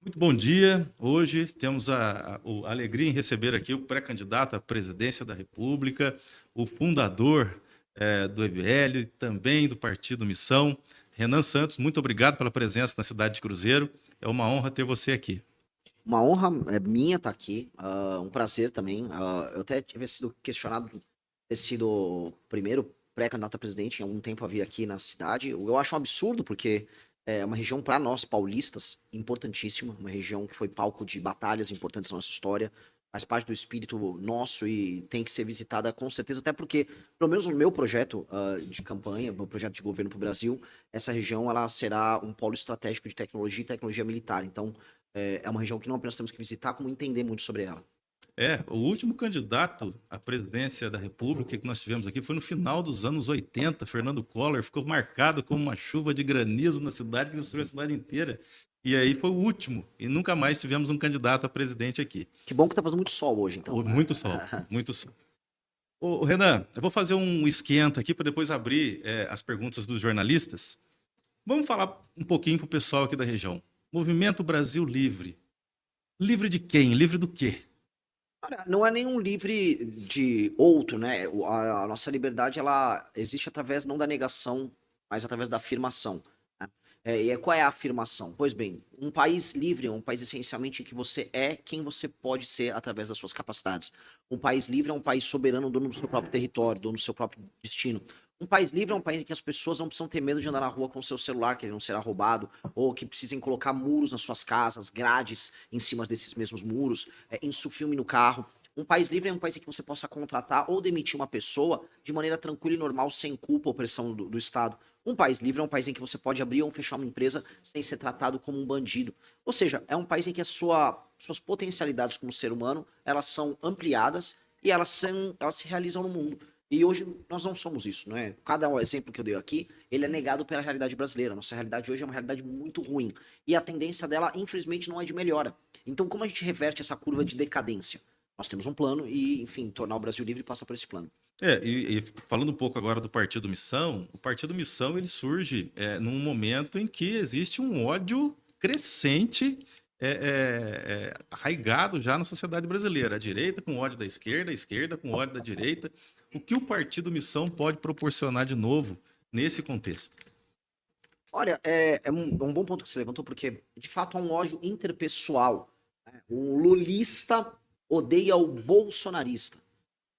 Muito bom dia. Hoje temos a alegria em receber aqui o pré-candidato à presidência da República, o fundador do EBL, também do Partido Missão, Renan Santos. Muito obrigado pela presença na cidade de Cruzeiro. É uma honra ter você aqui. Uma honra é minha estar aqui, um prazer também. Eu até tive sido questionado ter sido o primeiro pré-candidato a presidente em algum tempo a vir aqui na cidade. Eu acho um absurdo, porque é uma região para nós paulistas importantíssima, uma região que foi palco de batalhas importantes na nossa história, faz parte do espírito nosso e tem que ser visitada com certeza, até porque, pelo menos no meu projeto de campanha, meu projeto de governo para o Brasil, essa região ela será um polo estratégico de tecnologia e tecnologia militar. Então, é uma região que não apenas temos que visitar, como entender muito sobre ela. O último candidato à presidência da República que nós tivemos aqui foi no final dos anos 80. Fernando Collor ficou marcado como uma chuva de granizo na cidade, que destruiu a cidade inteira. E aí foi o último, e nunca mais tivemos um candidato a presidente aqui. Que bom que tá fazendo muito sol hoje, então. Muito sol, muito sol. Ô, Renan, eu vou fazer um esquenta aqui para depois abrir as perguntas dos jornalistas. Vamos falar um pouquinho para o pessoal aqui da região. Movimento Brasil Livre. Livre de quem? Livre do quê? Olha, não é nenhum livre de outro, né? A nossa liberdade, ela existe através não da negação, mas através da afirmação, né? Qual é a afirmação? Pois bem, um país livre é um país essencialmente em que você é quem você pode ser através das suas capacidades. Um país livre é um país soberano, dono do seu próprio território, dono do seu próprio destino. Um país livre é um país em que as pessoas não precisam ter medo de andar na rua com o seu celular, que ele não será roubado, ou que precisem colocar muros nas suas casas, grades em cima desses mesmos muros, insufilme no carro. Um país livre é um país em que você possa contratar ou demitir uma pessoa de maneira tranquila e normal, sem culpa ou pressão do Estado. Um país livre é um país em que você pode abrir ou fechar uma empresa sem ser tratado como um bandido. Ou seja, é um país em que suas potencialidades como ser humano, elas são ampliadas e elas se realizam no mundo. E hoje nós não somos isso, não é? Cada exemplo que eu dei aqui, ele é negado pela realidade brasileira. Nossa realidade hoje é uma realidade muito ruim. E a tendência dela, infelizmente, não é de melhora. Então, como a gente reverte essa curva de decadência? Nós temos um plano e, enfim, tornar o Brasil livre passa por esse plano. E falando um pouco agora do Partido Missão, o Partido Missão ele surge num momento em que existe um ódio crescente, arraigado já na sociedade brasileira. A direita com ódio da esquerda, a esquerda com ódio da direita. O que o Partido Missão pode proporcionar de novo nesse contexto? Olha, é um bom ponto que você levantou, porque de fato há um ódio interpessoal, né? O lulista odeia o bolsonarista,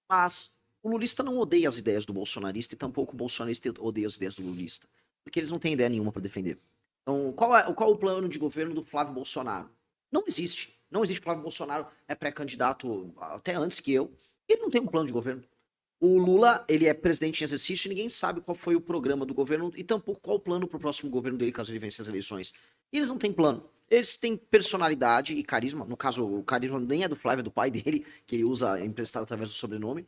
mas o lulista não odeia as ideias do bolsonarista e tampouco o bolsonarista odeia as ideias do lulista, porque eles não têm ideia nenhuma para defender. Então, qual é o plano de governo do Flávio Bolsonaro? Não existe. Não existe. Flávio Bolsonaro é pré-candidato até antes que eu. Ele não tem um plano de governo. O Lula, ele é presidente em exercício e ninguém sabe qual foi o programa do governo e tampouco qual o plano para o próximo governo dele, caso ele vença as eleições. E eles não têm plano. Eles têm personalidade e carisma. No caso, o carisma nem é do Flávio, é do pai dele, que ele usa emprestado através do sobrenome.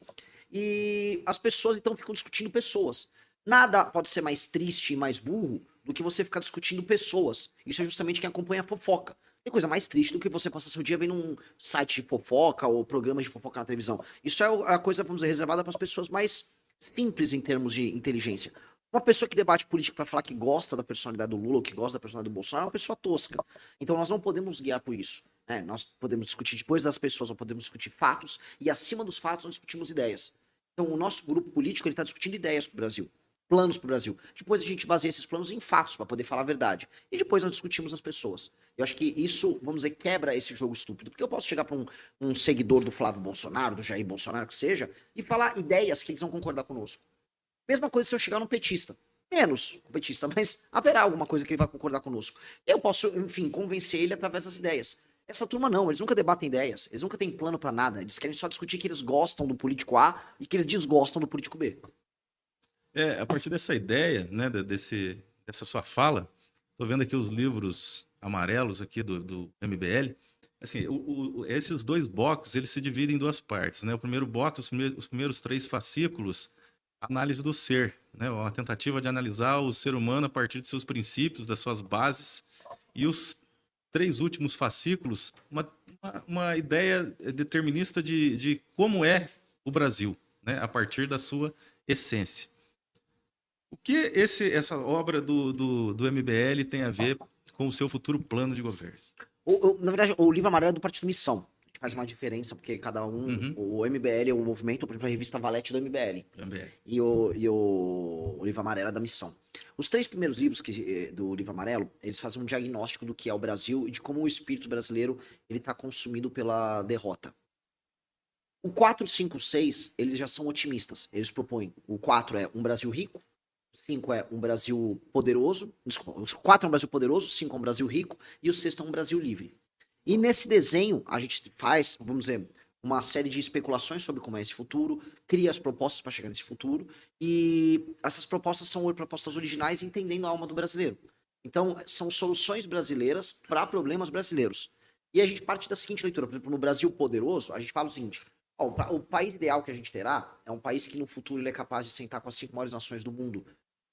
E as pessoas, então, ficam discutindo pessoas. Nada pode ser mais triste e mais burro do que você ficar discutindo pessoas. Isso é justamente quem acompanha a fofoca. Tem coisa mais triste do que você passar seu dia vendo um site de fofoca ou programas de fofoca na televisão. Isso é a coisa, vamos dizer, reservada para as pessoas mais simples em termos de inteligência. Uma pessoa que debate política para falar que gosta da personalidade do Lula ou que gosta da personalidade do Bolsonaro é uma pessoa tosca. Então nós não podemos guiar por isso, né? Nós podemos discutir depois das pessoas, nós podemos discutir fatos e acima dos fatos nós discutimos ideias. Então o nosso grupo político ele está discutindo ideias para o Brasil, planos para o Brasil. Depois a gente baseia esses planos em fatos para poder falar a verdade. E depois nós discutimos as pessoas. Eu acho que isso, vamos dizer, quebra esse jogo estúpido. Porque eu posso chegar para um seguidor do Flávio Bolsonaro, do Jair Bolsonaro, que seja, e falar ideias que eles vão concordar conosco. Mesma coisa se eu chegar num petista. Menos um petista, mas haverá alguma coisa que ele vai concordar conosco. Eu posso, enfim, convencer ele através das ideias. Essa turma não, eles nunca debatem ideias, eles nunca têm plano para nada. Eles querem só discutir que eles gostam do político A e que eles desgostam do político B. A partir dessa ideia, né, dessa sua fala, estou vendo aqui os livros amarelos aqui do MBL. Assim, esses dois boxes eles se dividem em duas partes, né? O primeiro box, os primeiros três fascículos, análise do ser, né? Uma tentativa de analisar o ser humano a partir de seus princípios, das suas bases, e os três últimos fascículos, uma ideia determinista de como é o Brasil, né? A partir da sua essência. O que essa obra do MBL tem a ver com o seu futuro plano de governo? Na verdade, o livro amarelo é do Partido Missão. A gente faz uma diferença, porque cada um. Uhum. O MBL é o movimento, por exemplo, a revista Valete do MBL. Também. E o livro amarelo é da Missão. Os 3 primeiros livros do livro amarelo, eles fazem um diagnóstico do que é o Brasil e de como o espírito brasileiro ele está consumido pela derrota. O 4, 5, 6, eles já são otimistas. Eles propõem, o 4 é um Brasil rico, o 5 é um Brasil poderoso, desculpa, o 4 é um Brasil poderoso, o 5 é um Brasil rico e o 6 é um Brasil livre. E nesse desenho a gente faz, vamos dizer, uma série de especulações sobre como é esse futuro, cria as propostas para chegar nesse futuro, e essas propostas são propostas originais entendendo a alma do brasileiro. Então, são soluções brasileiras para problemas brasileiros. E a gente parte da seguinte leitura, por exemplo, no Brasil poderoso, a gente fala o seguinte: ó, o país ideal que a gente terá é um país que no futuro ele é capaz de sentar com as 5 maiores nações do mundo,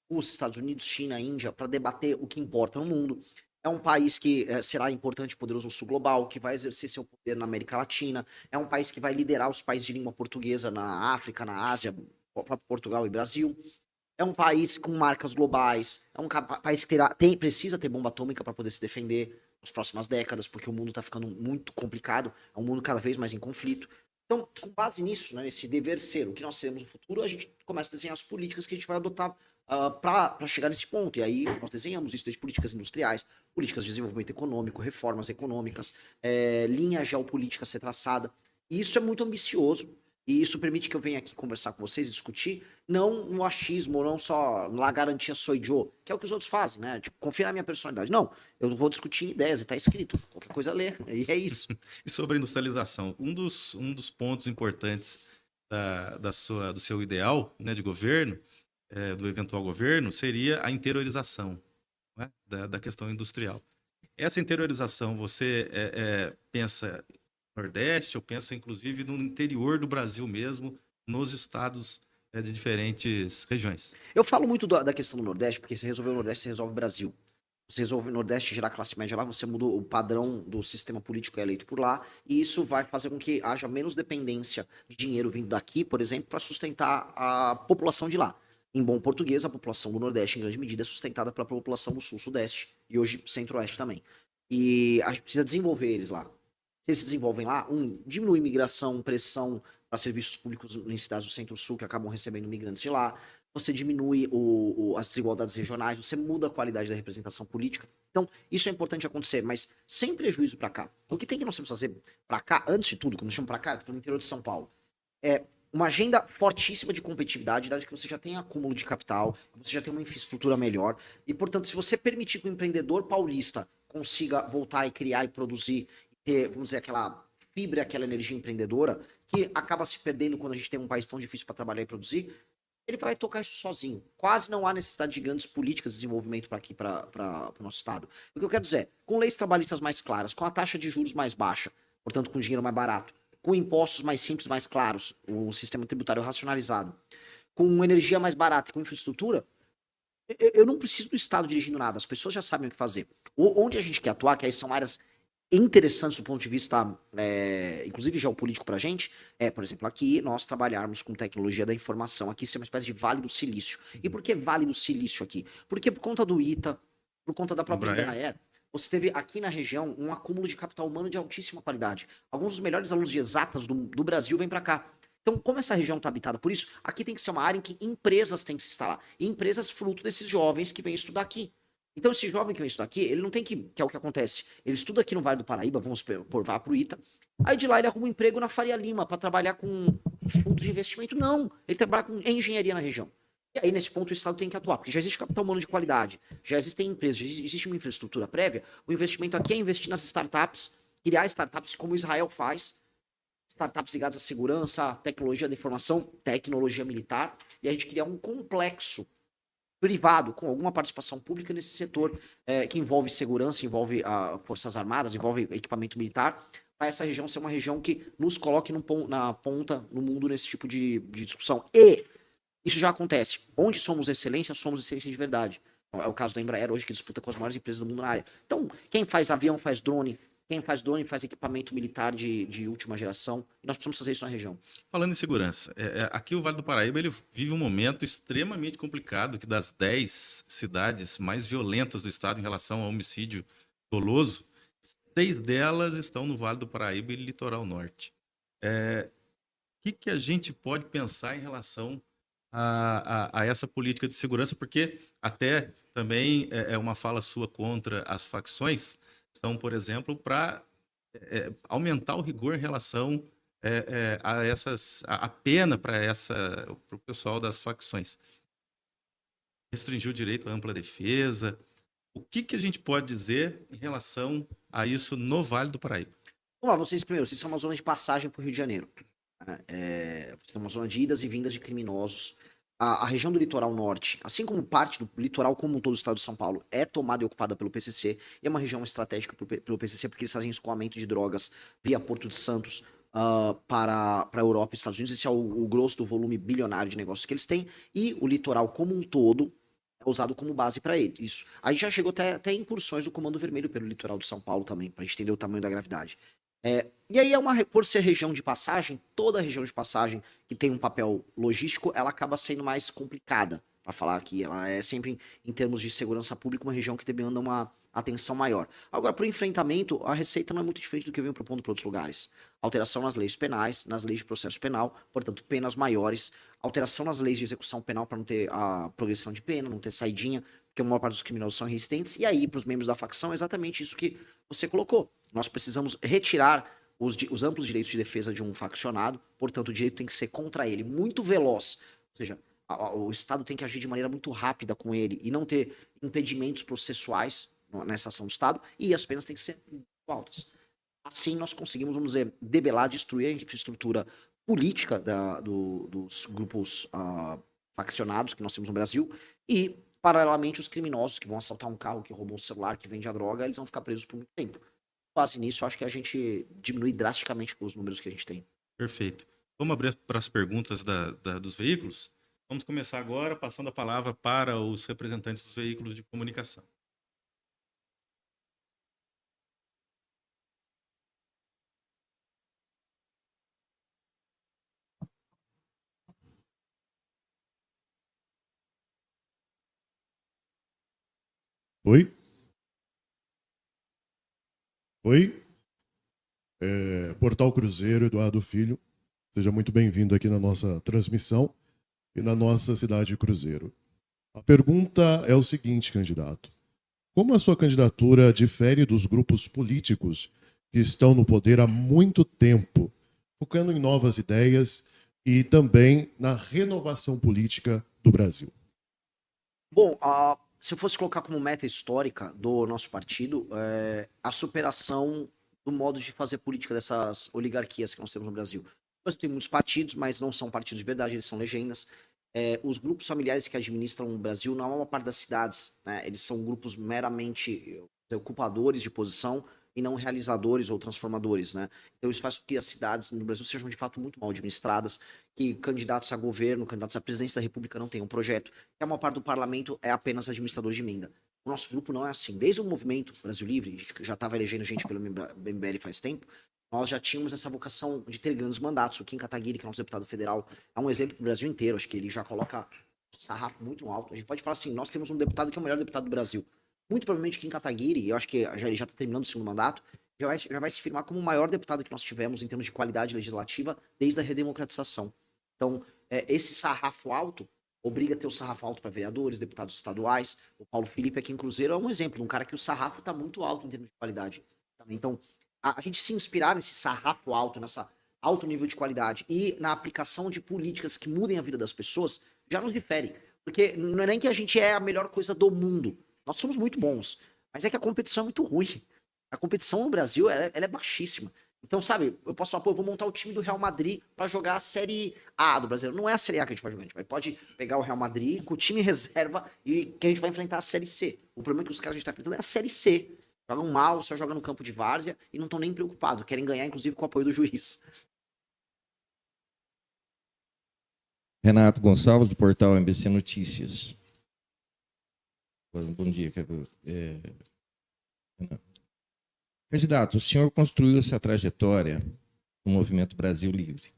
os Estados Unidos, China, Índia, para debater o que importa no mundo. É um país que será importante e poderoso no sul global, que vai exercer seu poder na América Latina. É um país que vai liderar os países de língua portuguesa na África, na Ásia, Portugal e Brasil. É um país com marcas globais. É um país que precisa ter bomba atômica para poder se defender nas próximas décadas, porque o mundo está ficando muito complicado. É um mundo cada vez mais em conflito. Então, com base nisso, né, nesse dever ser, o que nós seremos no futuro, a gente começa a desenhar as políticas que a gente vai adotar para chegar nesse ponto. E aí nós desenhamos isso desde políticas industriais, políticas de desenvolvimento econômico, reformas econômicas, linha geopolítica a ser traçada. E isso é muito ambicioso. E isso permite que eu venha aqui conversar com vocês e discutir, não no achismo, não só na garantia sou Joe, que é o que os outros fazem, né? Tipo, confia na minha personalidade. Não, eu vou discutir ideias e tá escrito. Qualquer coisa lê. E é isso. E sobre a industrialização, um dos pontos importantes do seu ideal, né, de governo, do eventual governo, seria a interiorização, né, da questão industrial. Essa interiorização, você pensa no Nordeste ou pensa inclusive no interior do Brasil mesmo, nos estados de diferentes regiões? Eu falo muito da questão do Nordeste, porque se resolver o Nordeste, você resolve o Brasil. Você resolve o Nordeste, gerar classe média lá, você muda o padrão do sistema político eleito por lá, e isso vai fazer com que haja menos dependência de dinheiro vindo daqui, por exemplo, para sustentar a população de lá. Em bom português, a população do Nordeste, em grande medida, é sustentada pela população do Sul-Sudeste e hoje Centro-Oeste também. E a gente precisa desenvolver eles lá. Se eles se desenvolvem lá, diminui imigração, pressão para serviços públicos em cidades do Centro-Sul que acabam recebendo migrantes de lá. Você diminui as desigualdades regionais, você muda a qualidade da representação política. Então, isso é importante acontecer, mas sem prejuízo para cá. O que tem que nós temos que fazer para cá, antes de tudo, como chama para cá, eu tô falando no interior de São Paulo, é uma agenda fortíssima de competitividade, desde que você já tem acúmulo de capital, você já tem uma infraestrutura melhor, e, portanto, se você permitir que o empreendedor paulista consiga voltar e criar e produzir, e ter, vamos dizer, aquela fibra, aquela energia empreendedora, que acaba se perdendo quando a gente tem um país tão difícil para trabalhar e produzir, ele vai tocar isso sozinho. Quase não há necessidade de grandes políticas de desenvolvimento para aqui, para o nosso estado. O que eu quero dizer é, com leis trabalhistas mais claras, com a taxa de juros mais baixa, portanto com dinheiro mais barato, com impostos mais simples, mais claros, o sistema tributário racionalizado, com energia mais barata, com infraestrutura, eu não preciso do Estado dirigindo nada, as pessoas já sabem o que fazer. Onde a gente quer atuar, que aí são áreas interessantes do ponto de vista, inclusive geopolítico pra gente, por exemplo, aqui nós trabalharmos com tecnologia da informação, aqui ser uma espécie de Vale do Silício. E por que Vale do Silício aqui? Porque por conta do ITA, por conta da própria Embraer, você teve aqui na região um acúmulo de capital humano de altíssima qualidade. Alguns dos melhores alunos de exatas do Brasil vêm para cá. Então, como essa região está habitada por isso, aqui tem que ser uma área em que empresas têm que se instalar. E empresas fruto desses jovens que vêm estudar aqui. Então, esse jovem que vem estudar aqui, ele não tem que é o que acontece. Ele estuda aqui no Vale do Paraíba, vamos por vá pro ITA. Aí de lá ele arruma um emprego na Faria Lima para trabalhar com fundo de investimento. Não, ele trabalha com engenharia na região. E aí, nesse ponto, o Estado tem que atuar, porque já existe capital humano de qualidade, já existem empresas, já existe uma infraestrutura prévia. O investimento aqui é investir nas startups, criar startups como Israel faz, startups ligadas à segurança, tecnologia da informação, tecnologia militar, e a gente criar um complexo privado, com alguma participação pública nesse setor, que envolve segurança, envolve forças armadas, envolve equipamento militar, para essa região ser uma região que nos coloque na ponta no mundo nesse tipo de discussão. E isso já acontece. Onde somos excelência de verdade. É o caso da Embraer hoje, que disputa com as maiores empresas do mundo na área. Então, quem faz avião faz drone, quem faz drone faz equipamento militar de última geração. E nós precisamos fazer isso na região. Falando em segurança, aqui o Vale do Paraíba ele vive um momento extremamente complicado, que das 10 cidades mais violentas do estado em relação ao homicídio doloso, 6 delas estão no Vale do Paraíba e Litoral Norte. Que a gente pode pensar em relação a essa política de segurança? Porque até também é uma fala sua contra as facções, são, por exemplo, para aumentar o rigor em relação a pena para o pessoal das facções. Restringir o direito à ampla defesa. O que a gente pode dizer em relação a isso no Vale do Paraíba? Vamos lá, vocês são uma zona de passagem para o Rio de Janeiro. Vocês são uma zona de idas e vindas de criminosos. A região do litoral norte, assim como parte do litoral como um todo do estado de São Paulo, é tomada e ocupada pelo PCC, e é uma região estratégica pelo PCC, porque eles fazem escoamento de drogas via Porto de Santos para a Europa e Estados Unidos. Esse é o grosso do volume bilionário de negócios que eles têm, e o litoral como um todo é usado como base para eles. Isso. Aí já chegou até incursões do Comando Vermelho pelo litoral de São Paulo também, para a gente entender o tamanho da gravidade. E aí, por ser região de passagem, toda região de passagem que tem um papel logístico, ela acaba sendo mais complicada, para falar aqui. Ela é sempre, em termos de segurança pública, uma região que demanda uma atenção maior. Agora, para o enfrentamento, a receita não é muito diferente do que eu venho propondo para outros lugares. Alteração nas leis penais, nas leis de processo penal, portanto, penas maiores. Alteração nas leis de execução penal para não ter a progressão de pena, não ter saidinha, porque a maior parte dos criminosos são resistentes. E aí, para os membros da facção, é exatamente isso que você colocou. Nós precisamos retirar os amplos direitos de defesa de um faccionado, portanto, o direito tem que ser contra ele, muito veloz. Ou seja, o Estado tem que agir de maneira muito rápida com ele e não ter impedimentos processuais nessa ação do Estado, e as penas têm que ser muito altas. Assim, nós conseguimos, vamos dizer, debelar, destruir a infraestrutura política dos grupos faccionados que nós temos no Brasil e, paralelamente, os criminosos que vão assaltar um carro, que roubam um celular, que vende a droga, eles vão ficar presos por muito tempo. Base nisso, acho que a gente diminui drasticamente os números que a gente tem. Perfeito. Vamos abrir para as perguntas dos veículos? Vamos começar agora passando a palavra para os representantes dos veículos de comunicação. Oi? Portal Cruzeiro, Eduardo Filho. Seja muito bem-vindo aqui na nossa transmissão e na nossa cidade de Cruzeiro. A pergunta é o seguinte, candidato. Como a sua candidatura difere dos grupos políticos que estão no poder há muito tempo, focando em novas ideias e também na renovação política do Brasil? Bom, se eu fosse colocar como meta histórica do nosso partido, a superação do modo de fazer política dessas oligarquias que nós temos no Brasil. Nós temos muitos partidos, mas não são partidos de verdade, eles são legendas. Os grupos familiares que administram o Brasil não é uma parte das cidades, né? Eles são grupos meramente ocupadores de posição e não realizadores ou transformadores, né? Então isso faz com que as cidades no Brasil sejam de fato muito mal administradas, que candidatos a governo, candidatos à presidência da República não tenham projeto, que a maior parte do parlamento é apenas administrador de emenda. O nosso grupo não é assim. Desde o movimento Brasil Livre, a gente já estava elegendo gente pelo MBL faz tempo, nós já tínhamos essa vocação de ter grandes mandatos. O Kim Kataguiri, que é nosso deputado federal, é um exemplo para o Brasil inteiro. Acho que ele já coloca o sarrafo muito alto. A gente pode falar assim, nós temos um deputado que é o melhor deputado do Brasil. Muito provavelmente Kim Kataguiri, eu acho que ele já está terminando o segundo mandato, já vai se firmar como o maior deputado que nós tivemos em termos de qualidade legislativa desde a redemocratização. Então, esse sarrafo alto obriga a ter o sarrafo alto para vereadores, deputados estaduais. O Paulo Felipe aqui em Cruzeiro é um exemplo, um cara que o sarrafo está muito alto em termos de qualidade. Então, a gente se inspirar nesse sarrafo alto, nessa alto nível de qualidade e na aplicação de políticas que mudem a vida das pessoas, já nos difere. Porque não é nem que a gente é a melhor coisa do mundo. Nós somos muito bons, mas é que a competição é muito ruim. A competição no Brasil, ela é baixíssima. Então, sabe, eu posso falar, pô, eu vou montar o time do Real Madrid pra jogar a Série A do Brasileiro. Não é a Série A que a gente vai jogar, a gente pode pegar o Real Madrid com o time reserva e que a gente vai enfrentar a Série C. O problema é que os caras que a gente tá enfrentando é a Série C. Jogam mal, só jogam no campo de várzea e não estão nem preocupados. Querem ganhar, inclusive, com o apoio do juiz. Renato Gonçalves, do portal MBC Notícias. Bom dia. Candidato, o senhor construiu essa trajetória no Movimento Brasil Livre,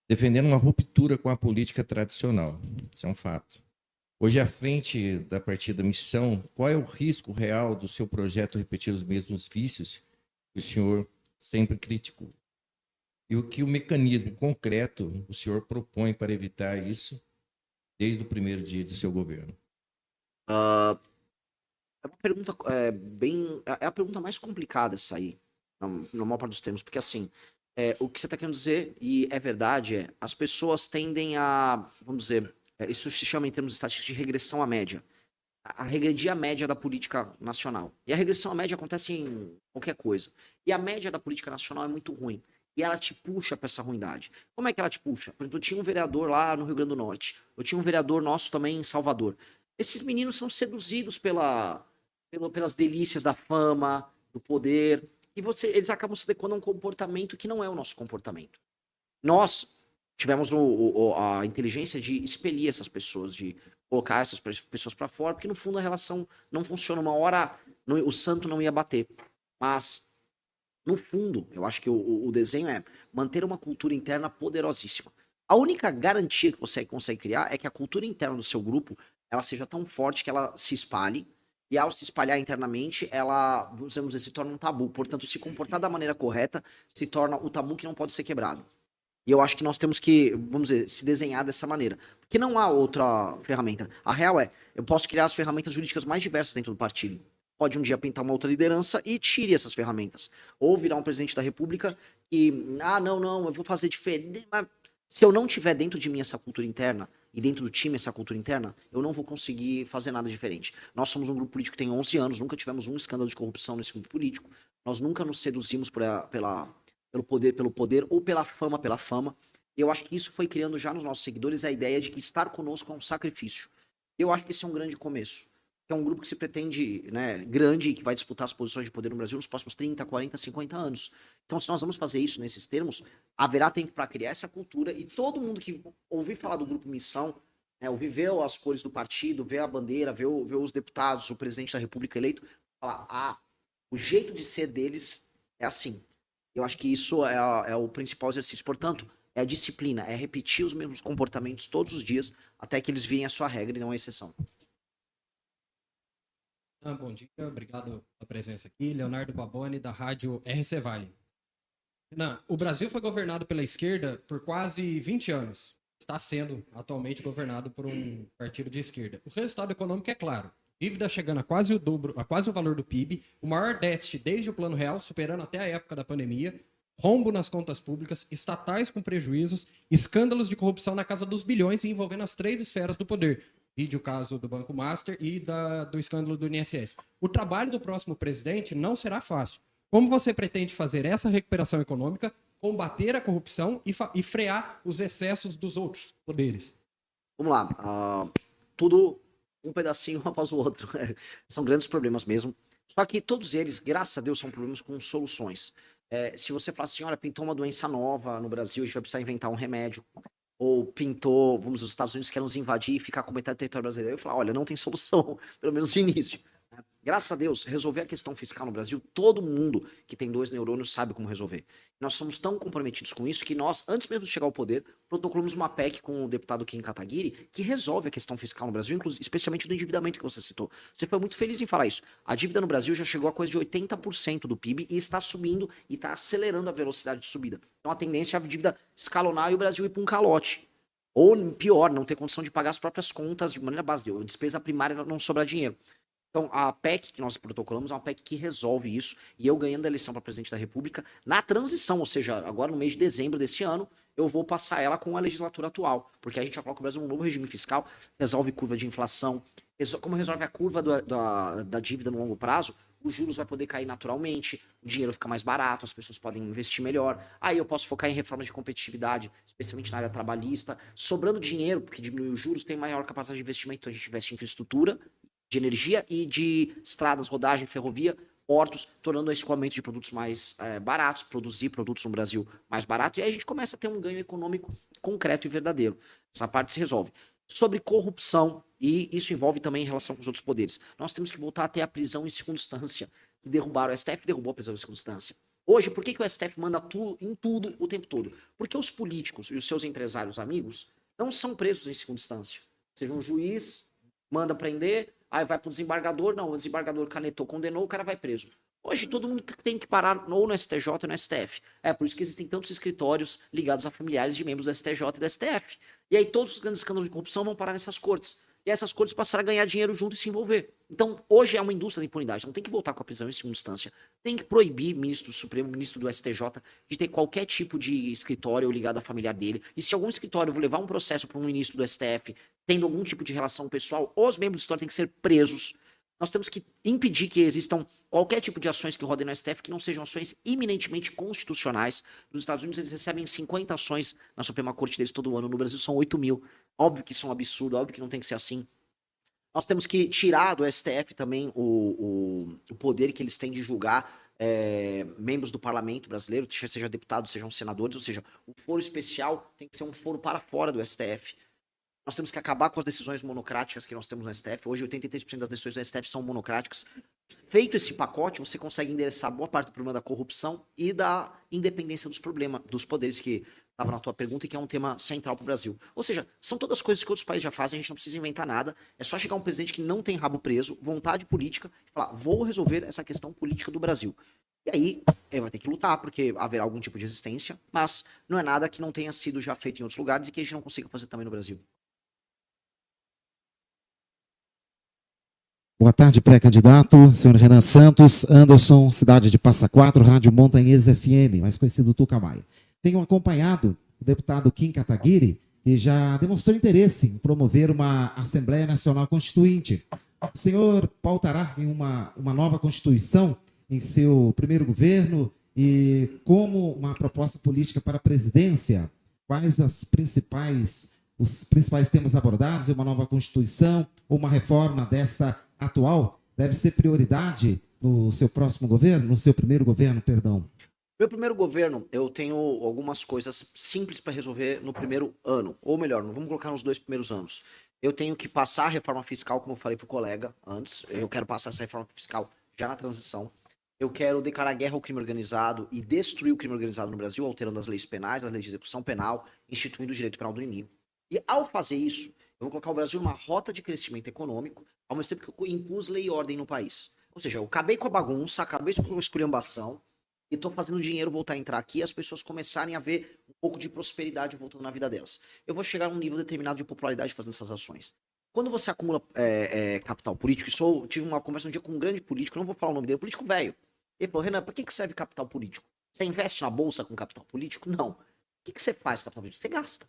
defendendo uma ruptura com a política tradicional. Isso é um fato. Hoje, à frente da partida Missão, qual é o risco real do seu projeto repetir os mesmos vícios que o senhor sempre criticou? E o que o mecanismo concreto o senhor propõe para evitar isso desde o primeiro dia de seu governo? É uma pergunta bem. É a pergunta mais complicada essa aí, na maior parte dos termos, porque assim, o que você está querendo dizer, e é verdade, as pessoas tendem a, vamos dizer, isso se chama em termos estatísticos de regressão à média. A regredir a média da política nacional. E a regressão à média acontece em qualquer coisa. E a média da política nacional é muito ruim. E ela te puxa para essa ruindade. Como é que ela te puxa? Por exemplo, eu tinha um vereador lá no Rio Grande do Norte. Eu tinha um vereador nosso também em Salvador. Esses meninos são seduzidos pelas delícias da fama, do poder. E eles acabam se adequando a um comportamento que não é o nosso comportamento. Nós tivemos a inteligência de expelir essas pessoas, de colocar essas pessoas para fora, porque no fundo a relação não funciona. Uma hora o santo não ia bater. Mas, no fundo, eu acho que o desenho é manter uma cultura interna poderosíssima. A única garantia que você consegue criar é que a cultura interna do seu grupo ela seja tão forte que ela se espalhe, e ao se espalhar internamente, ela, vamos dizer, se torna um tabu. Portanto, se comportar da maneira correta se torna o tabu que não pode ser quebrado. E eu acho que nós temos que, vamos dizer, se desenhar dessa maneira. Porque não há outra ferramenta. A real é, eu posso criar as ferramentas jurídicas mais diversas dentro do partido. Pode um dia pintar uma outra liderança e tire essas ferramentas. Ou virar um presidente da república e, não, eu vou fazer diferente. Mas se eu não tiver dentro de mim essa cultura interna, e dentro do time essa cultura interna, eu não vou conseguir fazer nada diferente. Nós somos um grupo político que tem 11 anos, nunca tivemos um escândalo de corrupção nesse grupo político. Nós nunca nos seduzimos pelo poder ou pela fama. Eu acho que isso foi criando já nos nossos seguidores a ideia de que estar conosco é um sacrifício. Eu acho que esse é um grande começo. É um grupo que se pretende, né, grande e que vai disputar as posições de poder no Brasil nos próximos 30, 40, 50 anos. Então, se nós vamos fazer isso nesses termos, haverá tempo para criar essa cultura e todo mundo que ouvir falar do Grupo Missão, né, ouvir ver as cores do partido, ver a bandeira, ver os deputados, o presidente da República eleito, falar, o jeito de ser deles é assim. Eu acho que isso é o principal exercício. Portanto, é a disciplina, é repetir os mesmos comportamentos todos os dias até que eles virem a sua regra e não a exceção. Bom dia, obrigado pela presença aqui. Leonardo Baboni, da rádio RC Vale. O Brasil foi governado pela esquerda por quase 20 anos. Está sendo atualmente governado por um partido de esquerda. O resultado econômico é claro. Dívida chegando a quase o dobro, a quase o valor do PIB, o maior déficit desde o Plano Real, superando até a época da pandemia, rombo nas contas públicas, estatais com prejuízos, escândalos de corrupção na casa dos bilhões e envolvendo as três esferas do poder. Vide o caso do Banco Master e do escândalo do INSS. O trabalho do próximo presidente não será fácil. Como você pretende fazer essa recuperação econômica, combater a corrupção e frear os excessos dos outros poderes? Vamos lá. Tudo um pedacinho um após o outro. São grandes problemas mesmo. Só que todos eles, graças a Deus, são problemas com soluções. Se você falar assim, olha, pintou uma doença nova no Brasil, a gente vai precisar inventar um remédio. Ou pintou, vamos, os Estados Unidos querem nos invadir e ficar com metade do território brasileiro. Eu falo, olha, não tem solução, pelo menos no início. Graças a Deus, resolver a questão fiscal no Brasil, todo mundo que tem 2 neurônios sabe como resolver. Nós somos tão comprometidos com isso que nós, antes mesmo de chegar ao poder, protocolamos uma PEC com o deputado Kim Kataguiri que resolve a questão fiscal no Brasil, especialmente do endividamento que você citou. Você foi muito feliz em falar isso. A dívida no Brasil já chegou a coisa de 80% do PIB e está subindo e está acelerando a velocidade de subida. Então a tendência é a dívida escalonar e o Brasil ir para um calote. Ou pior, não ter condição de pagar as próprias contas de maneira básica. A despesa primária não sobrar dinheiro. Então, a PEC que nós protocolamos é uma PEC que resolve isso, e eu ganhando a eleição para presidente da República, na transição, ou seja, agora no mês de dezembro desse ano, eu vou passar ela com a legislatura atual, porque a gente já coloca o Brasil num novo regime fiscal, resolve curva de inflação, como resolve a curva da dívida no longo prazo, os juros vai poder cair naturalmente, o dinheiro fica mais barato, as pessoas podem investir melhor, aí eu posso focar em reformas de competitividade, especialmente na área trabalhista, sobrando dinheiro, porque diminui os juros, tem maior capacidade de investimento, então a gente investe em infraestrutura, de energia e de estradas, rodagem, ferrovia, portos, tornando o escoamento de produtos mais baratos, produzir produtos no Brasil mais barato, e aí a gente começa a ter um ganho econômico concreto e verdadeiro. Essa parte se resolve. Sobre corrupção, e isso envolve também em relação com os outros poderes, nós temos que voltar a ter a prisão em segunda instância, que derrubaram, o STF derrubou a prisão em segunda instância. Hoje, por que o STF manda em tudo o tempo todo? Porque os políticos e os seus empresários amigos não são presos em segunda instância. Seja um juiz manda prender, aí vai pro desembargador, não, o desembargador canetou, condenou, o cara vai preso. Hoje todo mundo tem que parar ou no STJ ou no STF. É por isso que existem tantos escritórios ligados a familiares de membros do STJ e do STF. E aí todos os grandes escândalos de corrupção vão parar nessas cortes. E essas cortes passaram a ganhar dinheiro junto e se envolver. Então, hoje é uma indústria da impunidade. Não tem que voltar com a prisão em segunda instância. Tem que proibir ministro do Supremo, ministro do STJ, de ter qualquer tipo de escritório ligado à familiar dele. E se algum escritório levar um processo para um ministro do STF, tendo algum tipo de relação pessoal, os membros do escritório têm que ser presos. Nós temos que impedir que existam qualquer tipo de ações que rodem no STF que não sejam ações eminentemente constitucionais. Nos Estados Unidos eles recebem 50 ações na Suprema Corte deles todo ano. No Brasil são 8 mil. Óbvio que isso é um absurdo, óbvio que não tem que ser assim. Nós temos que tirar do STF também o poder que eles têm de julgar membros do parlamento brasileiro, seja deputados, sejam senadores, ou seja, o foro especial tem que ser um foro para fora do STF. Nós temos que acabar com as decisões monocráticas que nós temos no STF. Hoje, 83% das decisões do STF são monocráticas. Feito esse pacote, você consegue endereçar boa parte do problema da corrupção e da independência dos poderes que estava na tua pergunta e que é um tema central para o Brasil. Ou seja, são todas coisas que outros países já fazem, a gente não precisa inventar nada. É só chegar um presidente que não tem rabo preso, vontade política, e falar, vou resolver essa questão política do Brasil. E aí, ele vai ter que lutar, porque haverá algum tipo de resistência, mas não é nada que não tenha sido já feito em outros lugares e que a gente não consiga fazer também no Brasil. Boa tarde, pré-candidato, senhor Renan Santos, Anderson, cidade de Passa Quatro, Rádio Montanhesa FM, mais conhecido Tuca Maia. Tenho acompanhado o deputado Kim Kataguiri, que já demonstrou interesse em promover uma Assembleia Nacional Constituinte. O senhor pautará em uma nova Constituição em seu primeiro governo e como uma proposta política para a presidência? Quais os principais temas abordados em uma nova Constituição ou uma reforma desta atual deve ser prioridade no seu próximo governo, no seu primeiro governo, perdão? Meu primeiro governo, eu tenho algumas coisas simples para resolver no primeiro ano. Ou melhor, vamos colocar nos 2 primeiros anos. Eu tenho que passar a reforma fiscal, como eu falei pro colega antes. Eu quero passar essa reforma fiscal já na transição. Eu quero declarar guerra ao crime organizado e destruir o crime organizado no Brasil, alterando as leis penais, as leis de execução penal, instituindo o direito penal do inimigo. E ao fazer isso, eu vou colocar o Brasil numa rota de crescimento econômico, ao mesmo tempo que eu impus lei e ordem no país. Ou seja, eu acabei com a bagunça, acabei com a esculhambação, e estou fazendo o dinheiro voltar a entrar aqui e as pessoas começarem a ver um pouco de prosperidade voltando na vida delas. Eu vou chegar a um nível determinado de popularidade fazendo essas ações. Quando você acumula capital político, tive uma conversa um dia com um grande político, não vou falar o nome dele, político velho. Ele falou, Renan, para que serve capital político? Você investe na bolsa com capital político? Não. O que você faz com capital político? Você gasta.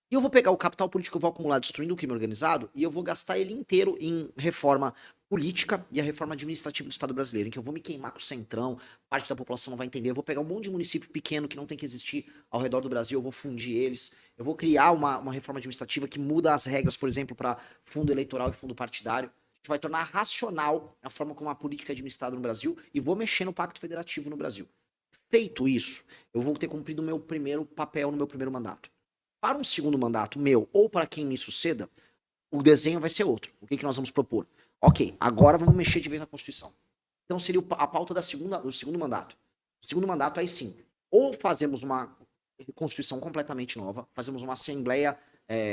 E eu vou pegar o capital político que eu vou acumular destruindo o crime organizado e eu vou gastar ele inteiro em reforma política e a reforma administrativa do Estado brasileiro, em que eu vou me queimar com o centrão, parte da população não vai entender, eu vou pegar um monte de município pequeno que não tem que existir ao redor do Brasil, eu vou fundir eles, eu vou criar uma reforma administrativa que muda as regras, por exemplo, para fundo eleitoral e fundo partidário. A gente vai tornar racional a forma como a política é administrada no Brasil e vou mexer no Pacto Federativo no Brasil. Feito isso, eu vou ter cumprido o meu primeiro papel no meu primeiro mandato. Para um segundo mandato meu, ou para quem me suceda, o desenho vai ser outro. O que nós vamos propor? Ok, agora vamos mexer de vez na Constituição. Então seria a pauta do segundo mandato. O segundo mandato, aí sim, ou fazemos uma Constituição completamente nova, fazemos uma Assembleia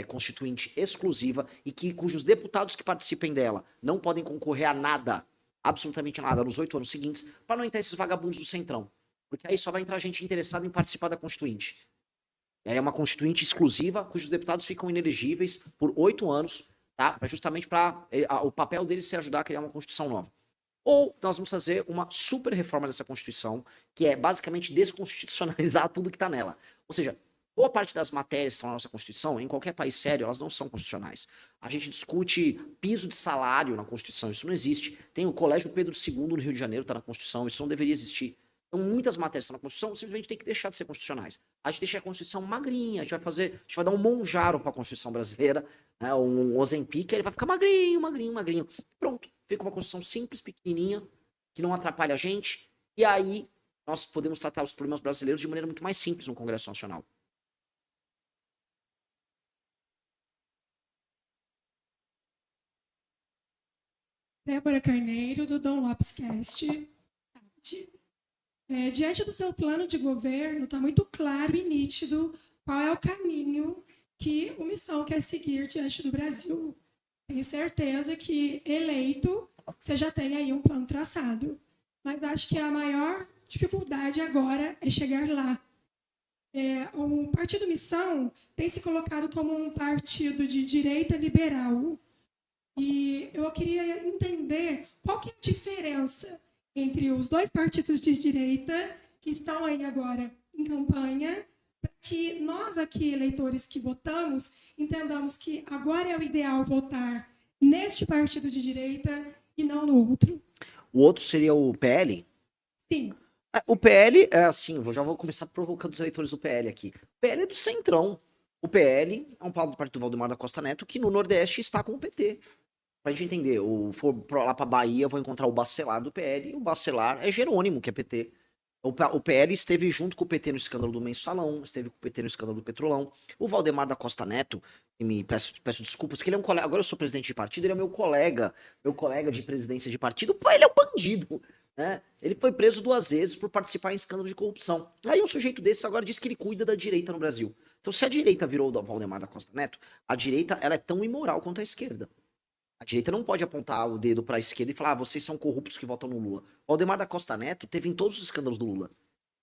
Constituinte exclusiva e cujos deputados que participem dela não podem concorrer a nada, absolutamente nada, nos 8 anos seguintes, para não entrar esses vagabundos do Centrão. Porque aí só vai entrar gente interessada em participar da Constituinte. É uma Constituinte exclusiva, cujos deputados ficam inelegíveis por 8 anos, tá? Justamente para o papel deles ser ajudar a criar uma Constituição nova. Ou nós vamos fazer uma super reforma dessa Constituição, que é basicamente desconstitucionalizar tudo que está nela. Ou seja, boa parte das matérias que estão na nossa Constituição, em qualquer país sério, elas não são constitucionais. A gente discute piso de salário na Constituição, isso não existe. Tem o Colégio Pedro II no Rio de Janeiro, está na Constituição, isso não deveria existir. Então, muitas matérias que estão na Constituição simplesmente tem que deixar de ser constitucionais. A gente deixa a Constituição magrinha, a gente vai dar um Monjaro para a Constituição brasileira, né, um Ozempic, ele vai ficar magrinho, magrinho, magrinho. Pronto, fica uma Constituição simples, pequenininha, que não atrapalha a gente, e aí nós podemos tratar os problemas brasileiros de maneira muito mais simples no Congresso Nacional. Débora Carneiro, do Dom Lopes Cast. Diante do seu plano de governo, está muito claro e nítido qual é o caminho que o Missão quer seguir diante do Brasil. tenho certeza que eleito você já tem aí um plano traçado. Mas acho que a maior dificuldade agora é chegar lá. O Partido Missão tem se colocado como um partido de direita liberal. E eu queria entender qual que é a diferença entre os dois partidos de direita que estão aí agora em campanha, para que nós aqui, eleitores que votamos, entendamos que agora é o ideal votar neste partido de direita e não no outro. O outro seria o PL? Sim. O PL, é assim, já vou começar provocando os eleitores do PL aqui. O PL é do Centrão. O PL é um do partido do Valdemar da Costa Neto que no Nordeste está com o PT. Pra gente entender, for lá pra Bahia, vou encontrar o Bacelar do PL, e o Bacelar é Jerônimo, que é PT. O PL esteve junto com o PT no escândalo do Mensalão, esteve com o PT no escândalo do Petrolão. O Valdemar da Costa Neto, e me peço desculpas, porque ele é um colega, agora eu sou presidente de partido, ele é meu colega de presidência de partido, pô, ele é um bandido, né? Ele foi preso 2 vezes por participar em escândalo de corrupção. Aí um sujeito desse agora diz que ele cuida da direita no Brasil. Então se a direita virou o Valdemar da Costa Neto, a direita ela é tão imoral quanto a esquerda. A direita não pode apontar o dedo para a esquerda e falar, vocês são corruptos que votam no Lula. O Valdemar da Costa Neto teve em todos os escândalos do Lula.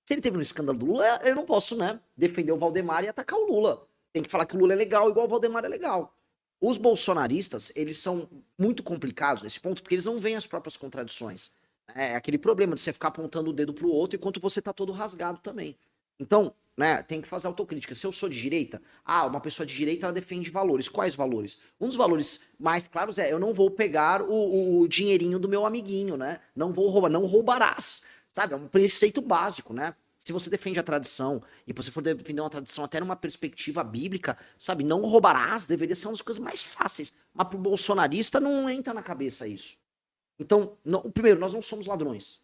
Se ele teve no escândalo do Lula, eu não posso, né, defender o Valdemar e atacar o Lula. Tem que falar que o Lula é legal, igual o Valdemar é legal. Os bolsonaristas, eles são muito complicados nesse ponto, porque eles não veem as próprias contradições. É aquele problema de você ficar apontando o dedo pro outro enquanto você tá todo rasgado também. Então, né, tem que fazer autocrítica. Se eu sou de direita, uma pessoa de direita, ela defende valores. Quais valores? Um dos valores mais claros é, eu não vou pegar o dinheirinho do meu amiguinho, né? Não vou roubar, não roubarás. Sabe? É um preceito básico, né? Se você defende a tradição, e você for defender uma tradição até numa perspectiva bíblica, sabe? Não roubarás, deveria ser uma das coisas mais fáceis. Mas pro bolsonarista não entra na cabeça isso. Então, primeiro, nós não somos ladrões.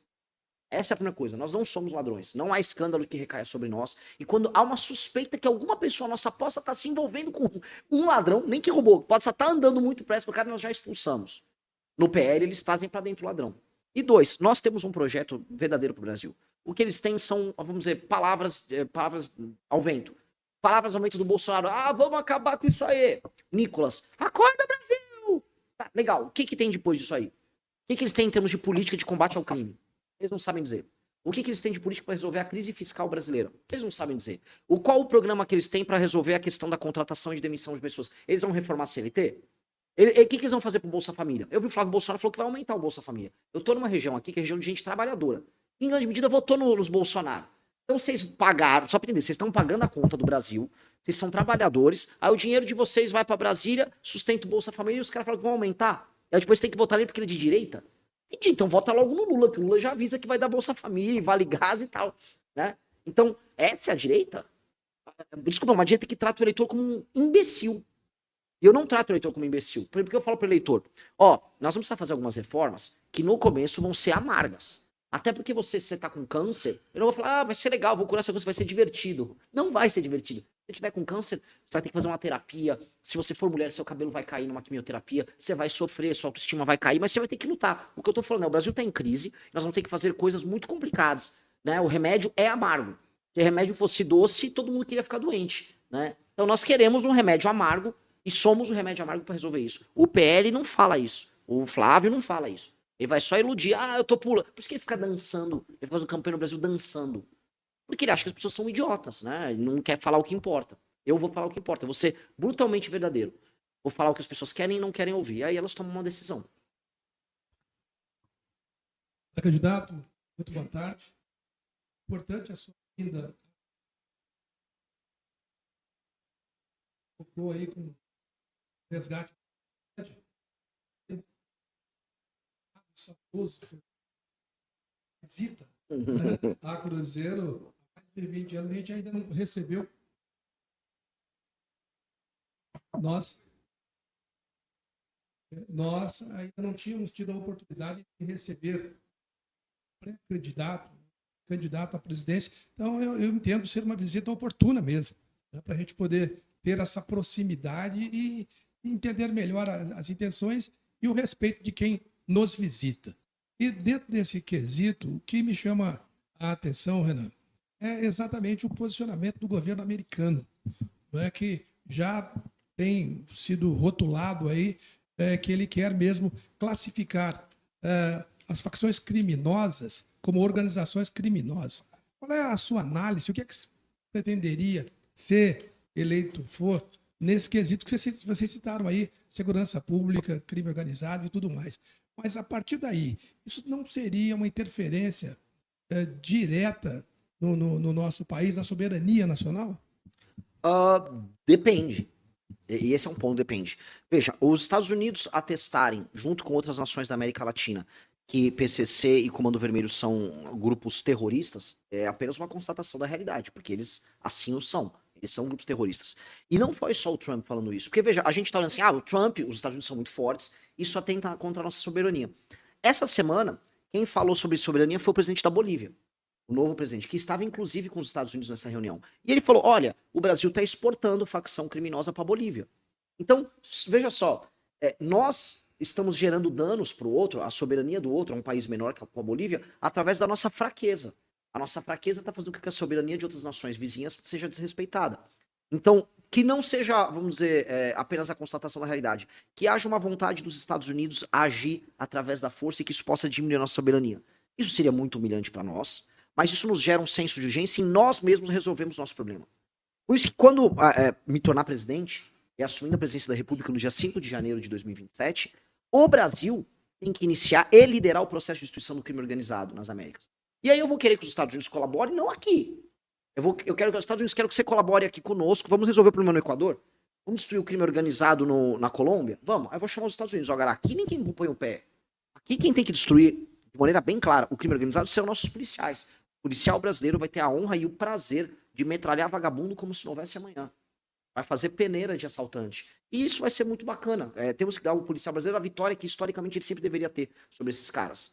Essa é a primeira coisa, nós não somos ladrões, não há escândalo que recaia sobre nós, e quando há uma suspeita que alguma pessoa nossa possa estar se envolvendo com um ladrão, nem que roubou, pode estar andando muito perto do cara, nós já expulsamos. No PL eles trazem para dentro o ladrão. E 2, nós temos um projeto verdadeiro para o Brasil. O que eles têm são, vamos dizer, palavras ao vento. Palavras ao vento do Bolsonaro, vamos acabar com isso aí. Nicolas, acorda Brasil! Tá, legal, o que tem depois disso aí? O que eles têm em termos de política de combate ao crime? Eles não sabem dizer. O que eles têm de política para resolver a crise fiscal brasileira? Eles não sabem dizer. Qual o programa que eles têm para resolver a questão da contratação e de demissão de pessoas? Eles vão reformar a CLT? O que eles vão fazer pro Bolsa Família? Eu vi o Flávio Bolsonaro falou que vai aumentar o Bolsa Família. Eu tô numa região aqui que é região de gente trabalhadora. Em grande medida votou nos Bolsonaro. Então vocês pagaram, só para entender, vocês estão pagando a conta do Brasil, vocês são trabalhadores, aí o dinheiro de vocês vai para Brasília, sustenta o Bolsa Família e os caras falam que vão aumentar. Aí depois tem que votar nele porque ele é de direita. Entendi, então vota logo no Lula, que o Lula já avisa que vai dar Bolsa Família, Vale Gás e tal, né? Então, essa é a direita? Desculpa, uma direita que trata o eleitor como um imbecil. E eu não trato o eleitor como imbecil. Porque eu falo pro eleitor, nós vamos precisar fazer algumas reformas que no começo vão ser amargas. Até porque se você tá com câncer, eu não vou falar, vai ser legal, vou curar essa coisa, vai ser divertido. Não vai ser divertido. Se você tiver com câncer, você vai ter que fazer uma terapia. Se você for mulher, seu cabelo vai cair numa quimioterapia. Você vai sofrer, sua autoestima vai cair, mas você vai ter que lutar. O que eu tô falando é, o Brasil tá em crise, nós vamos ter que fazer coisas muito complicadas, né? O remédio é amargo. Se o remédio fosse doce, todo mundo queria ficar doente, né? Então nós queremos um remédio amargo e somos o remédio amargo para resolver isso. O PL não fala isso. O Flávio não fala isso. Ele vai só iludir. Eu tô pulando. Por isso que ele fica dançando. Ele fica fazendo campanha no Brasil dançando. Porque ele acha que as pessoas são idiotas, né? Ele não quer falar o que importa. Eu vou falar o que importa. Eu vou ser brutalmente verdadeiro. Vou falar o que as pessoas querem e não querem ouvir. Aí elas tomam uma decisão. Candidato, muito boa tarde. Importante a sua vinda. Tocou aí com resgate. Saudoso, visita a Cruzeiro. Há mais de 20 anos a gente ainda não recebeu. Nós ainda não tínhamos tido a oportunidade de receber candidato à presidência. Então, eu entendo ser uma visita oportuna mesmo, né, para a gente poder ter essa proximidade e entender melhor as intenções e o respeito de quem nos visita. E dentro desse quesito, o que me chama a atenção, Renan, é exatamente o posicionamento do governo americano, não é, que já tem sido rotulado aí que ele quer mesmo classificar as facções criminosas como organizações criminosas. Qual é a sua análise? O que é que pretenderia, se eleito for, nesse quesito que vocês citaram aí, segurança pública, crime organizado e tudo mais. Mas, a partir daí, isso não seria uma interferência direta no nosso país, na soberania nacional? Depende. E esse é um ponto, depende. Veja, os Estados Unidos atestarem, junto com outras nações da América Latina, que PCC e Comando Vermelho são grupos terroristas, é apenas uma constatação da realidade, porque eles assim o são. Eles são grupos terroristas. E não foi só o Trump falando isso. Porque, veja, a gente tá olhando assim, o Trump, os Estados Unidos são muito fortes, isso atenta contra a nossa soberania. Essa semana, quem falou sobre soberania foi o presidente da Bolívia, o novo presidente, que estava inclusive com os Estados Unidos nessa reunião. E ele falou, olha, o Brasil está exportando facção criminosa para a Bolívia. Então, veja só, nós estamos gerando danos para o outro, a soberania do outro, a um país menor que a Bolívia, através da nossa fraqueza. A nossa fraqueza está fazendo com que a soberania de outras nações vizinhas seja desrespeitada. Então, que não seja, vamos dizer, apenas a constatação da realidade, que haja uma vontade dos Estados Unidos a agir através da força e que isso possa diminuir a nossa soberania. Isso seria muito humilhante para nós, mas isso nos gera um senso de urgência e nós mesmos resolvemos o nosso problema. Por isso que quando me tornar presidente, e assumindo a presidência da República no dia 5 de janeiro de 2027, o Brasil tem que iniciar e liderar o processo de destruição do crime organizado nas Américas. E aí eu vou querer que os Estados Unidos colaborem, não aqui. Eu quero que os Estados Unidos quero que você colabore aqui conosco, vamos resolver o problema no Equador? Vamos destruir o crime organizado na Colômbia? Vamos, aí eu vou chamar os Estados Unidos. Agora, aqui ninguém põe o pé. Aqui quem tem que destruir, de maneira bem clara, o crime organizado são nossos policiais. O policial brasileiro vai ter a honra e o prazer de metralhar vagabundo como se não houvesse amanhã. Vai fazer peneira de assaltante. E isso vai ser muito bacana. Temos que dar ao policial brasileiro a vitória que historicamente ele sempre deveria ter sobre esses caras.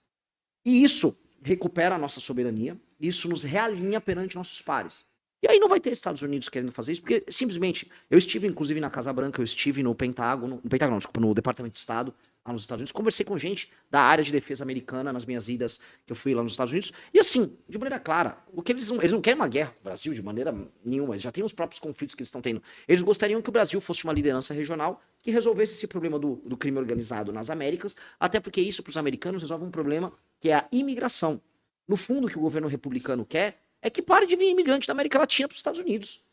E isso recupera a nossa soberania, isso nos realinha perante nossos pares. E aí não vai ter Estados Unidos querendo fazer isso, porque simplesmente, eu estive inclusive na Casa Branca, eu estive no Pentágono, no Departamento de Estado, lá nos Estados Unidos, conversei com gente da área de defesa americana nas minhas idas que eu fui lá nos Estados Unidos, e assim, de maneira clara, o que eles não querem uma guerra com o Brasil de maneira nenhuma, eles já têm os próprios conflitos que eles estão tendo. Eles gostariam que o Brasil fosse uma liderança regional que resolvesse esse problema do crime organizado nas Américas, até porque isso para os americanos resolve um problema que é a imigração. No fundo, o que o governo republicano quer é que pare de vir imigrante da América Latina para os Estados Unidos.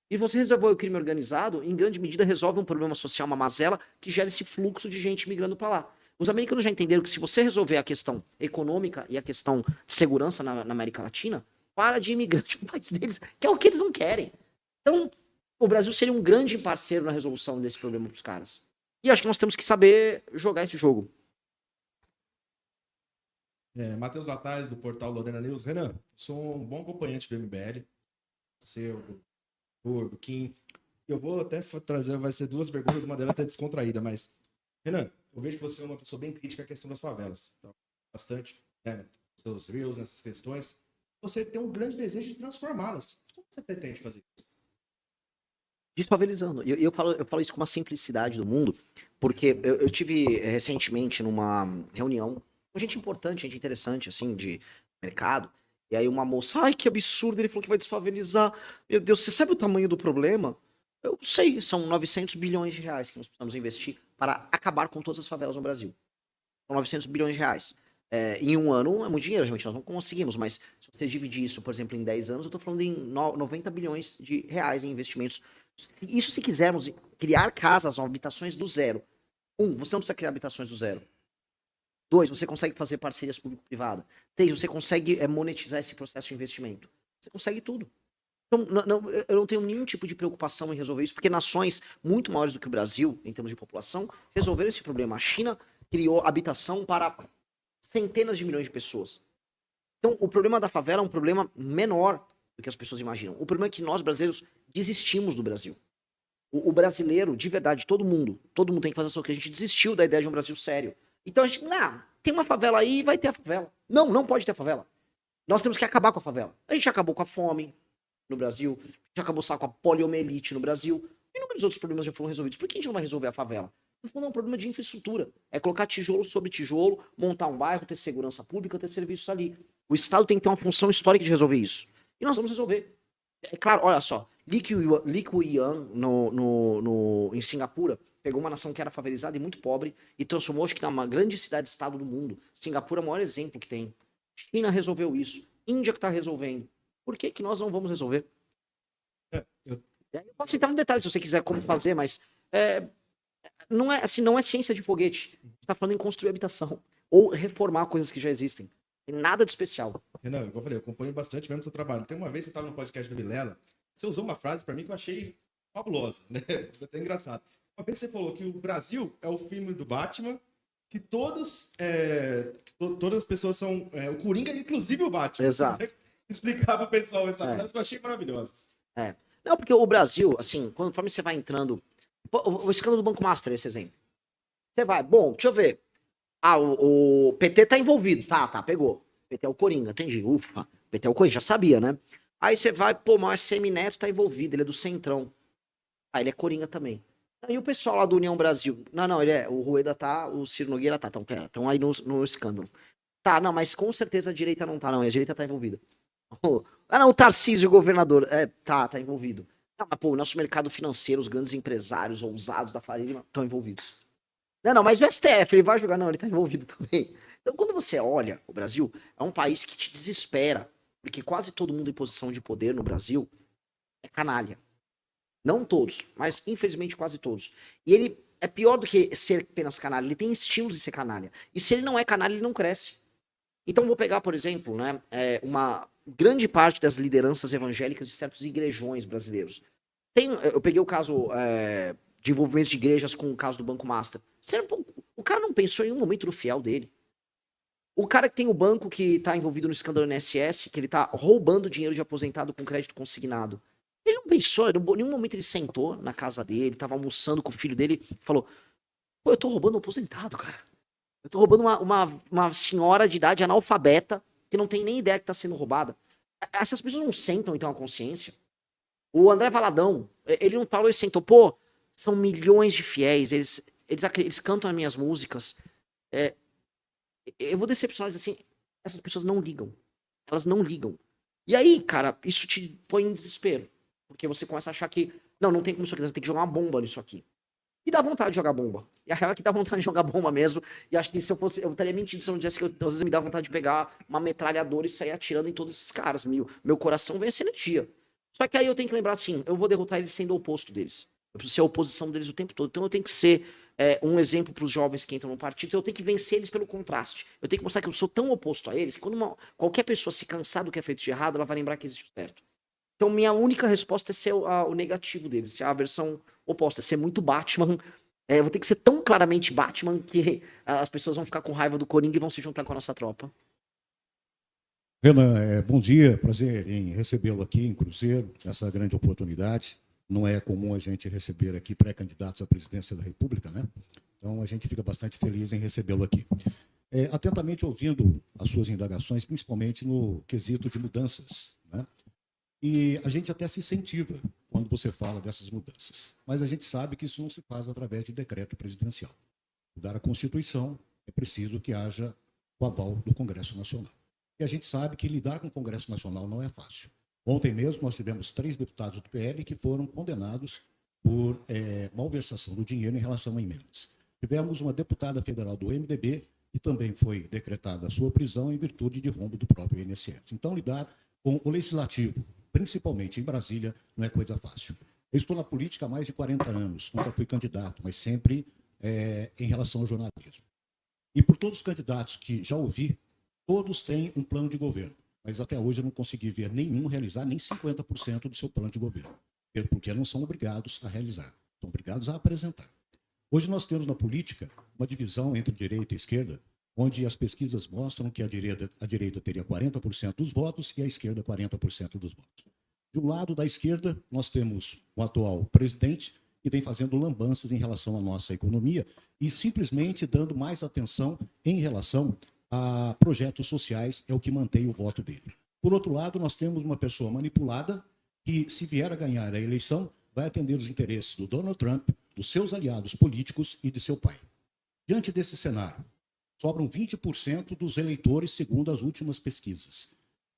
E você resolver o crime organizado, em grande medida, resolve um problema social, uma mazela, que gera esse fluxo de gente migrando para lá. Os americanos já entenderam que se você resolver a questão econômica e a questão de segurança na América Latina, para de imigrante para o país deles, que é o que eles não querem. Então, o Brasil seria um grande parceiro na resolução desse problema para os caras. E acho que nós temos que saber jogar esse jogo. Matheus Latari, do portal Lorena News. Renan, sou um bom acompanhante do MBL, seu, do Kim. Eu vou até trazer, vai ser duas perguntas, uma delas até descontraída, mas, Renan, eu vejo que você é uma pessoa bem crítica à questão das favelas. Tá? Bastante, né? Seus reels, nessas questões. Você tem um grande desejo de transformá-las. Como você pretende fazer isso? Desfavelizando. Eu falo isso com uma simplicidade do mundo, porque eu tive recentemente numa reunião com gente importante, gente interessante, assim, de mercado, e aí uma moça, ai, que absurdo, ele falou que vai desfavelizar. Meu Deus, você sabe o tamanho do problema? Eu sei, são 900 bilhões de reais que nós precisamos investir para acabar com todas as favelas no Brasil. São 900 bilhões de reais. Em um ano é muito dinheiro, realmente, nós não conseguimos, mas se você dividir isso, por exemplo, em 10 anos, eu estou falando em 90 bilhões de reais em investimentos. Isso se quisermos criar casas, habitações do zero. Você não precisa criar habitações do zero. 2, você consegue fazer parcerias público-privada. 3, você consegue monetizar esse processo de investimento. Você consegue tudo. Então, eu não tenho nenhum tipo de preocupação em resolver isso, porque nações muito maiores do que o Brasil, em termos de população, resolveram esse problema. A China criou habitação para centenas de milhões de pessoas. Então, o problema da favela é um problema menor do que as pessoas imaginam. O problema é que nós, brasileiros, desistimos do Brasil. O brasileiro, de verdade, todo mundo tem que fazer isso, que a gente desistiu da ideia de um Brasil sério. Então a gente, tem uma favela aí, vai ter a favela. Não pode ter a favela. Nós temos que acabar com a favela. A gente acabou com a fome no Brasil, a gente acabou com a poliomielite no Brasil, e inúmeros outros problemas já foram resolvidos. Por que a gente não vai resolver a favela? No fundo é um problema de infraestrutura. É colocar tijolo sobre tijolo, montar um bairro, ter segurança pública, ter serviços ali. O Estado tem que ter uma função histórica de resolver isso. E nós vamos resolver. É claro, olha só, Lee Kuan Yew em Singapura, Pegou uma nação que era favelizada e muito pobre e transformou, acho que, numa grande cidade-estado do mundo. Singapura é o maior exemplo que tem. China resolveu isso. Índia que está resolvendo. Por que nós não vamos resolver? Eu posso entrar no detalhe se você quiser como fazer, mas não é ciência de foguete. A gente está falando em construir habitação ou reformar coisas que já existem. Tem nada de especial. Renan, como eu falei, eu acompanho bastante mesmo o seu trabalho. Tem uma vez que você estava no podcast do Vilela, você usou uma frase para mim que eu achei fabulosa, né? Foi até engraçado. Uma vez você falou que o Brasil é o filme do Batman, que todas as pessoas são o Coringa, inclusive o Batman. Exato. Você explicava pro pessoal essa frase que eu achei maravilhosa. Não, porque o Brasil, assim, conforme você vai entrando... O escândalo do Banco Master, esse exemplo. Você vai, bom, deixa eu ver. O PT tá envolvido. Tá, pegou. PT é o Coringa, entendi. Ufa, PT é o Coringa, já sabia, né? Aí você vai, pô, mas o Semineto tá envolvido, ele é do Centrão. Ele é Coringa também. E o pessoal lá do União Brasil? Não, o Rueda tá, o Ciro Nogueira tá. Então, pera, estão aí no escândalo. Tá, não, mas com certeza a direita não tá, não. A direita tá envolvida. O Tarcísio, o governador. Tá envolvido. Não, mas, pô, o nosso mercado financeiro, os grandes empresários ousados da Faria estão envolvidos. Não, mas o STF, ele vai jogar? Não, ele tá envolvido também. Então, quando você olha o Brasil, é um país que te desespera, porque quase todo mundo em posição de poder no Brasil é canalha. Não todos, mas infelizmente quase todos. E ele é pior do que ser apenas canalha, ele tem estilos de ser canalha. E se ele não é canalha, ele não cresce. Então, vou pegar, por exemplo, né, uma grande parte das lideranças evangélicas de certos igrejões brasileiros. Eu peguei o caso de envolvimento de igrejas com o caso do Banco Master. O cara não pensou em nenhum momento no fiel dele. O cara que tem o banco que tá envolvido no escândalo NSS, que ele tá roubando dinheiro de aposentado com crédito consignado. Ele não pensou, em nenhum momento ele sentou na casa dele, tava almoçando com o filho dele e falou: pô, eu tô roubando um aposentado, cara. Eu tô roubando uma senhora de idade analfabeta que não tem nem ideia que tá sendo roubada. Essas pessoas não sentam, então, a consciência. O André Valadão, ele não falou e sentou, pô, são milhões de fiéis, eles cantam as minhas músicas. Eu vou decepcionar eles assim, essas pessoas não ligam. Elas não ligam. E aí, cara, isso te põe em desespero. Porque você começa a achar que, não tem como isso aqui, você tem que jogar uma bomba nisso aqui. E dá vontade de jogar bomba. E a real é que dá vontade de jogar bomba mesmo. E acho que se eu fosse, eu estaria mentindo se eu não dissesse que às vezes me dá vontade de pegar uma metralhadora e sair atirando em todos esses caras. Meu coração vem essa energia. Só que aí eu tenho que lembrar assim, eu vou derrotar eles sendo o oposto deles. Eu preciso ser a oposição deles o tempo todo. Então eu tenho que ser um exemplo para os jovens que entram no partido. Então eu tenho que vencer eles pelo contraste. Eu tenho que mostrar que eu sou tão oposto a eles que quando qualquer pessoa se cansar do que é feito de errado, ela vai lembrar que existe o certo. Então minha única resposta é ser o negativo deles, ser a versão oposta, ser muito Batman. Eu vou ter que ser tão claramente Batman que as pessoas vão ficar com raiva do Coringa e vão se juntar com a nossa tropa. Renan, bom dia, prazer em recebê-lo aqui em Cruzeiro, essa grande oportunidade. Não é comum a gente receber aqui pré-candidatos à presidência da República, né? Então a gente fica bastante feliz em recebê-lo aqui. Atentamente ouvindo as suas indagações, principalmente no quesito de mudanças, né? E a gente até se incentiva quando você fala dessas mudanças. Mas a gente sabe que isso não se faz através de decreto presidencial. Mudar a Constituição é preciso que haja o aval do Congresso Nacional. E a gente sabe que lidar com o Congresso Nacional não é fácil. Ontem mesmo nós tivemos 3 deputados do PL que foram condenados por malversação do dinheiro em relação a emendas. Tivemos uma deputada federal do MDB que também foi decretada a sua prisão em virtude de rombo do próprio INSS. Então, lidar com o legislativo, principalmente em Brasília, não é coisa fácil. Eu estou na política há mais de 40 anos, nunca fui candidato, mas sempre em relação ao jornalismo. E por todos os candidatos que já ouvi, todos têm um plano de governo, mas até hoje eu não consegui ver nenhum realizar nem 50% do seu plano de governo, porque não são obrigados a realizar, são obrigados a apresentar. Hoje nós temos na política uma divisão entre direita e esquerda, onde as pesquisas mostram que a direita teria 40% dos votos e a esquerda 40% dos votos. De um lado da esquerda, nós temos o atual presidente, que vem fazendo lambanças em relação à nossa economia e simplesmente dando mais atenção em relação a projetos sociais, é o que mantém o voto dele. Por outro lado, nós temos uma pessoa manipulada que, se vier a ganhar a eleição, vai atender os interesses do Donald Trump, dos seus aliados políticos e de seu pai. Diante desse cenário, sobram 20% dos eleitores, segundo as últimas pesquisas.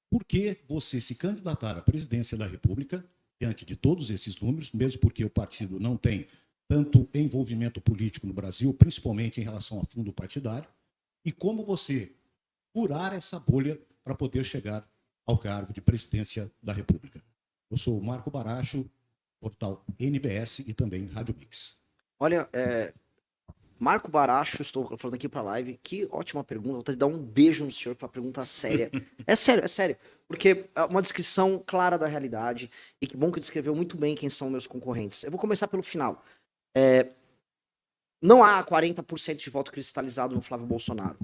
Por que você se candidatar à presidência da República, diante de todos esses números, mesmo porque o partido não tem tanto envolvimento político no Brasil, principalmente em relação a fundo partidário, e como você furar essa bolha para poder chegar ao cargo de presidência da República. Eu sou o Marco Baracho, portal NBS e também Rádio Mix. Olha, Marco Baracho, estou falando aqui para a live. Que ótima pergunta. Vou te dar um beijo no senhor para pergunta séria. É sério. Porque é uma descrição clara da realidade. E que bom que descreveu muito bem quem são meus concorrentes. Eu vou começar pelo final. Não há 40% de voto cristalizado no Flávio Bolsonaro.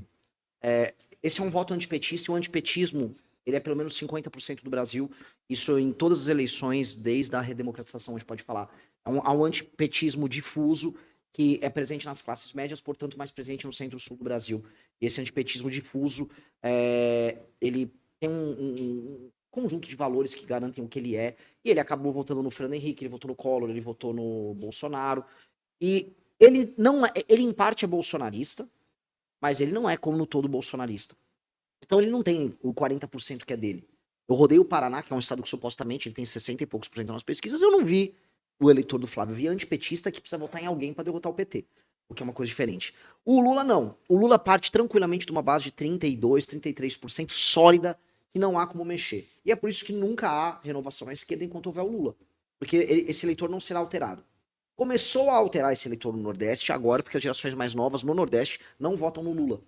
Esse é um voto antipetista, e o antipetismo ele é pelo menos 50% do Brasil. Isso em todas as eleições, desde a redemocratização, a gente pode falar. Há um antipetismo difuso que é presente nas classes médias, portanto mais presente no centro-sul do Brasil. E esse antipetismo difuso, ele tem um conjunto de valores que garantem o que ele é. E ele acabou votando no Fernando Henrique, ele votou no Collor, ele votou no Bolsonaro. E ele não é, ele em parte é bolsonarista, mas ele não é como no todo bolsonarista. Então ele não tem o 40% que é dele. Eu rodei o Paraná, que é um estado que supostamente ele tem 60 e poucos por cento nas pesquisas, eu não vi o eleitor do Flávio, eu vi antipetista que precisa votar em alguém para derrotar o PT, o que é uma coisa diferente. O Lula não. O Lula parte tranquilamente de uma base de 32, 33% sólida, que não há como mexer. E é por isso que nunca há renovação na esquerda enquanto houver o Lula. Porque esse eleitor não será alterado. Começou a alterar esse eleitor no Nordeste agora, porque as gerações mais novas no Nordeste não votam no Lula.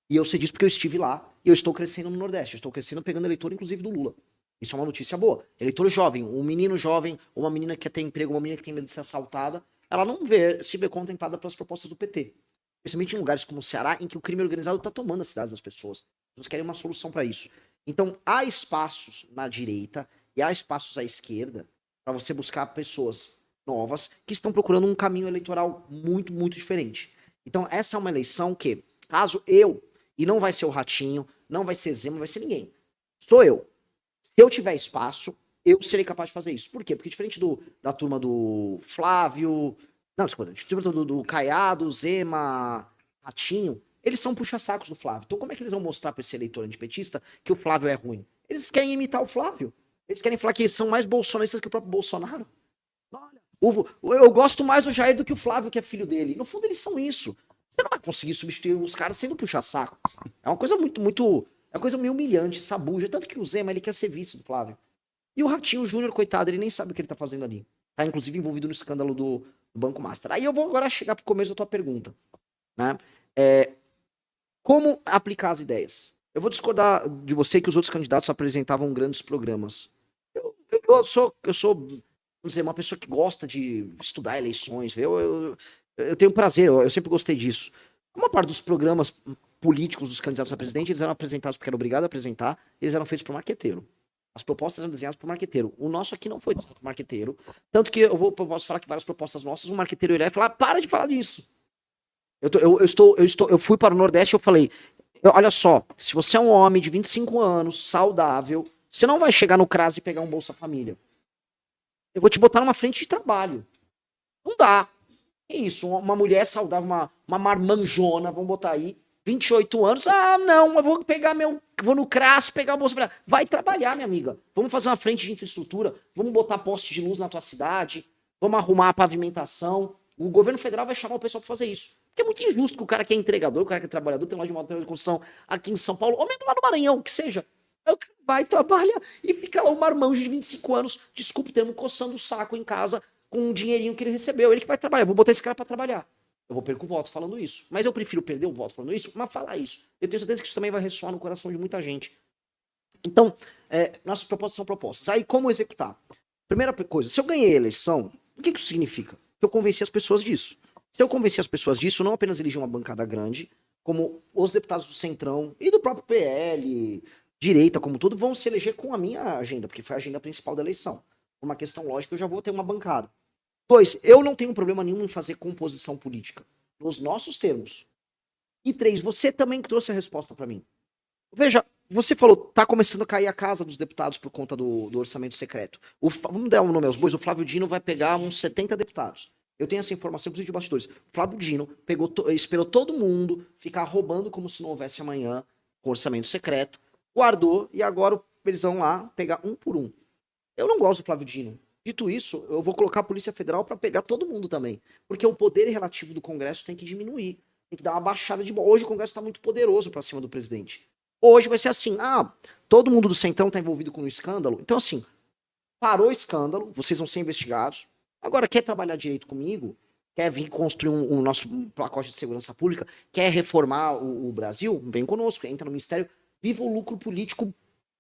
E eu sei disso porque eu estive lá e eu estou crescendo no Nordeste. Eu estou crescendo pegando eleitor, inclusive, do Lula. Isso é uma notícia boa. Eleitor jovem, um menino jovem, uma menina que quer ter emprego, uma menina que tem medo de ser assaltada, ela não se vê contemplada pelas propostas do PT. Principalmente em lugares como o Ceará, em que o crime organizado está tomando as cidades das pessoas. As pessoas querem uma solução para isso. Então, há espaços na direita e há espaços à esquerda para você buscar pessoas novas que estão procurando um caminho eleitoral muito, muito diferente. Então, essa é uma eleição que, caso eu, e não vai ser o Ratinho, não vai ser Zema, não vai ser ninguém, sou eu. Se eu tiver espaço, eu serei capaz de fazer isso. Por quê? Porque diferente da turma do Flávio, não, desculpa, do Caiado, Zema, Ratinho, eles são puxa-sacos do Flávio. Então como é que eles vão mostrar para esse eleitor antipetista que o Flávio é ruim? Eles querem imitar o Flávio. Eles querem falar que eles são mais bolsonaristas que o próprio Bolsonaro. Olha, eu gosto mais do Jair do que o Flávio, que é filho dele. No fundo, eles são isso. Você não vai conseguir substituir os caras sendo puxa-saco. É uma coisa é uma coisa meio humilhante, sabuja. Tanto que o Zema, ele quer ser vice do Flávio. E o Ratinho Júnior, coitado, ele nem sabe o que ele tá fazendo ali. Tá, inclusive, envolvido no escândalo do Banco Master. Aí eu vou agora chegar pro começo da tua pergunta. Né? Como aplicar as ideias? Eu vou discordar de você que os outros candidatos apresentavam grandes programas. Eu sou, vamos dizer, uma pessoa que gosta de estudar eleições. Eu tenho prazer, eu sempre gostei disso. Uma parte dos programas políticos dos candidatos a presidente, eles eram apresentados porque era obrigado a apresentar, eles eram feitos por marqueteiro. As propostas eram desenhadas por marqueteiro. O nosso aqui não foi desenhado por marqueteiro. Tanto que eu posso falar que várias propostas nossas, o marqueteiro irá falar, para de falar disso. Eu fui para o Nordeste e eu falei, olha só, se você é um homem de 25 anos, saudável, você não vai chegar no CRAS e pegar um Bolsa Família. Eu vou te botar numa frente de trabalho. Não dá. É isso, uma mulher saudável, uma marmanjona, vamos botar aí, 28 anos, não, eu vou no CRAS pegar o Bolsa Família. Vai trabalhar, minha amiga. Vamos fazer uma frente de infraestrutura, vamos botar poste de luz na tua cidade, vamos arrumar a pavimentação. O governo federal vai chamar o pessoal para fazer isso. Porque é muito injusto que o cara que é entregador, o cara que é trabalhador, tem loja de material de construção aqui em São Paulo, ou mesmo lá no Maranhão, que seja. Aí o cara vai, trabalha e fica lá um marmanjo de 25 anos, desculpe o termo, coçando o saco em casa com o dinheirinho que ele recebeu. Ele que vai trabalhar. Eu vou botar esse cara para trabalhar. Eu vou perder o voto falando isso. Mas eu prefiro perder o voto falando isso, mas falar isso. Eu tenho certeza que isso também vai ressoar no coração de muita gente. Então, nossas propostas são propostas. Aí, como executar? Primeira coisa, se eu ganhei a eleição, o que isso significa? Que eu convenci as pessoas disso. Se eu convencer as pessoas disso, não apenas elegi uma bancada grande, como os deputados do Centrão e do próprio PL, direita como tudo, vão se eleger com a minha agenda, porque foi a agenda principal da eleição. Por uma questão lógica, eu já vou ter uma bancada. 2, eu não tenho problema nenhum em fazer composição política, nos nossos termos. E 3, você também trouxe a resposta para mim. Veja, você falou, tá começando a cair a casa dos deputados por conta do orçamento secreto. Vamos dar um nome aos bois, o Flávio Dino vai pegar uns 70 deputados. Eu tenho essa informação, inclusive de bastidores. O Flávio Dino esperou todo mundo ficar roubando como se não houvesse amanhã, com orçamento secreto, guardou e agora eles vão lá pegar um por um. Eu não gosto do Flávio Dino. Dito isso, eu vou colocar a Polícia Federal para pegar todo mundo também. Porque o poder relativo do Congresso tem que diminuir. Tem que dar uma baixada de bola. Hoje o Congresso está muito poderoso para cima do presidente. Hoje vai ser assim, todo mundo do Centrão está envolvido com um escândalo. Então assim, parou o escândalo, vocês vão ser investigados. Agora, quer trabalhar direito comigo? Quer vir construir um nosso pacote de segurança pública? Quer reformar o Brasil? Vem conosco, entra no Ministério. Viva o lucro político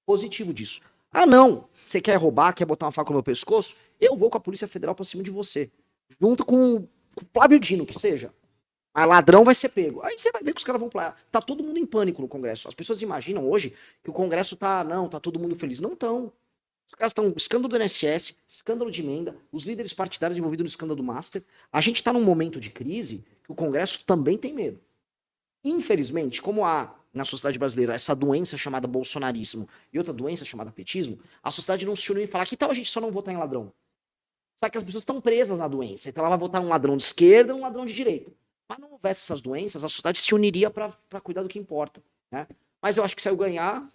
positivo disso. Não, você quer roubar, quer botar uma faca no meu pescoço? Eu vou com a Polícia Federal pra cima de você. Junto com o Flávio Dino, que seja. Mas ladrão vai ser pego. Aí você vai ver que os caras vão pra... Tá todo mundo em pânico no Congresso. As pessoas imaginam hoje que o Congresso tá todo mundo feliz. Não estão. Os caras estão... Escândalo do INSS, escândalo de emenda, os líderes partidários envolvidos no escândalo do Master. A gente tá num momento de crise que o Congresso também tem medo. Infelizmente, como há na sociedade brasileira essa doença chamada bolsonarismo e outra doença chamada petismo, a sociedade não se uniu e fala, que tal a gente só não votar em ladrão? Só que as pessoas estão presas na doença, então ela vai votar um ladrão de esquerda e um ladrão de direita. Mas não houvesse essas doenças, a sociedade se uniria para cuidar do que importa, né? Mas eu acho que se eu ganhar,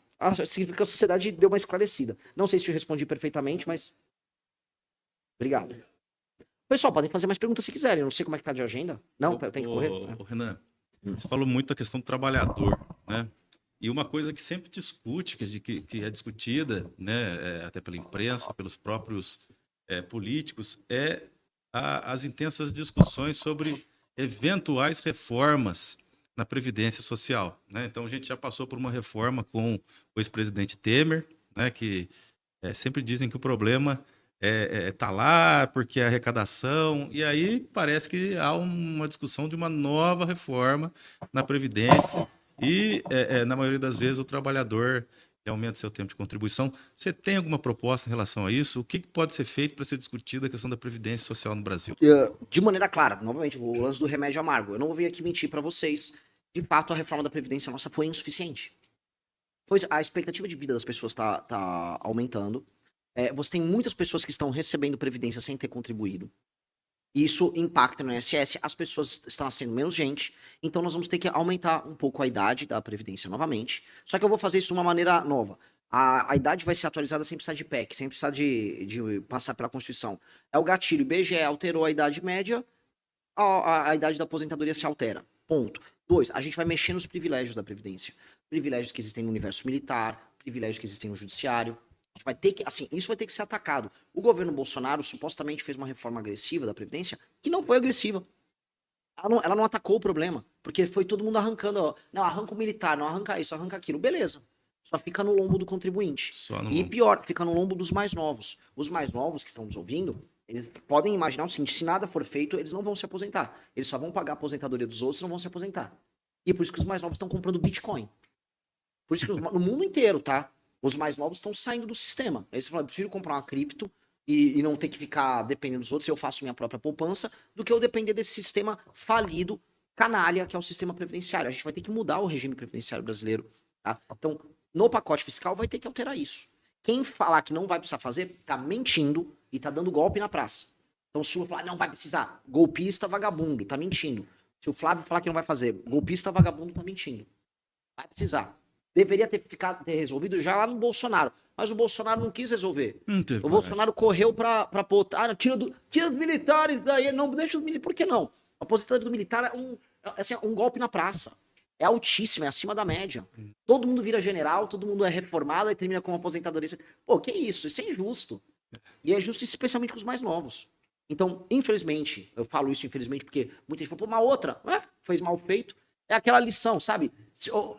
significa que a sociedade deu uma esclarecida. Não sei se eu respondi perfeitamente, mas... Obrigado. Pessoal, podem fazer mais perguntas se quiserem, eu não sei como é que tá de agenda. Não, tem que correr. Renan, você falou muito da questão do trabalhador, né? E uma coisa que sempre discute, que é discutida, né, até pela imprensa, pelos próprios políticos, as intensas discussões sobre eventuais reformas na Previdência Social, né? Então a gente já passou por uma reforma com o ex-presidente Temer, né, que sempre dizem que o problema tá lá porque a arrecadação, e aí parece que há uma discussão de uma nova reforma na Previdência e na maioria das vezes o trabalhador aumenta seu tempo de contribuição. Você tem alguma proposta em relação a isso? O que pode ser feito para ser discutida a questão da Previdência Social no Brasil? De maneira clara, novamente, o lance do remédio amargo. Eu não vou vir aqui mentir para vocês. De fato, a reforma da Previdência nossa foi insuficiente. A expectativa de vida das pessoas tá aumentando. Você tem muitas pessoas que estão recebendo Previdência sem ter contribuído. Isso impacta no INSS, as pessoas estão nascendo menos gente, então nós vamos ter que aumentar um pouco a idade da Previdência novamente. Só que eu vou fazer isso de uma maneira nova. A idade vai ser atualizada sem precisar de PEC, sem precisar de passar pela Constituição. É o gatilho, o IBGE alterou a idade média, a idade da aposentadoria se altera. Ponto. 2, a gente vai mexer nos privilégios da Previdência. Privilégios que existem no universo militar, privilégios que existem no judiciário. A gente vai ter que, assim, isso vai ter que ser atacado. O governo Bolsonaro supostamente fez uma reforma agressiva da Previdência que não foi agressiva. Ela não atacou o problema, porque foi todo mundo arrancando. Não, arranca o militar, não arranca isso, arranca aquilo. Beleza. Só fica no lombo do contribuinte. Pior, fica no lombo dos mais novos. Os mais novos que estão nos ouvindo, eles podem imaginar o seguinte, se nada for feito, eles não vão se aposentar. Eles só vão pagar a aposentadoria dos outros e não vão se aposentar. E é por isso que os mais novos estão comprando Bitcoin. Por isso que no mundo inteiro, tá? Os mais novos estão saindo do sistema. Eles falam, eu prefiro comprar uma cripto e não ter que ficar dependendo dos outros, eu faço minha própria poupança, do que eu depender desse sistema falido, canalha, que é o sistema previdenciário. A gente vai ter que mudar o regime previdenciário brasileiro, tá? Então, no pacote fiscal vai ter que alterar isso. Quem falar que não vai precisar fazer, tá mentindo e tá dando golpe na praça. Então, se o Lula falar, não vai precisar, golpista, vagabundo, tá mentindo. Se o Flávio falar que não vai fazer, golpista, vagabundo, tá mentindo. Vai precisar. Deveria ter resolvido já lá no Bolsonaro. Mas o Bolsonaro não quis resolver. O Bolsonaro correu pra botar. Tira os militares daí. Não, deixa os militares. Por que não? A aposentadoria do militar é um golpe na praça. É altíssimo, é acima da média. Todo mundo vira general, todo mundo é reformado, aí termina com uma aposentadoria. Pô, que isso? Isso é injusto. E é justo especialmente com os mais novos. Então, infelizmente, eu falo isso infelizmente porque muita gente fala, pô, uma outra, fez mal feito. É aquela lição, sabe?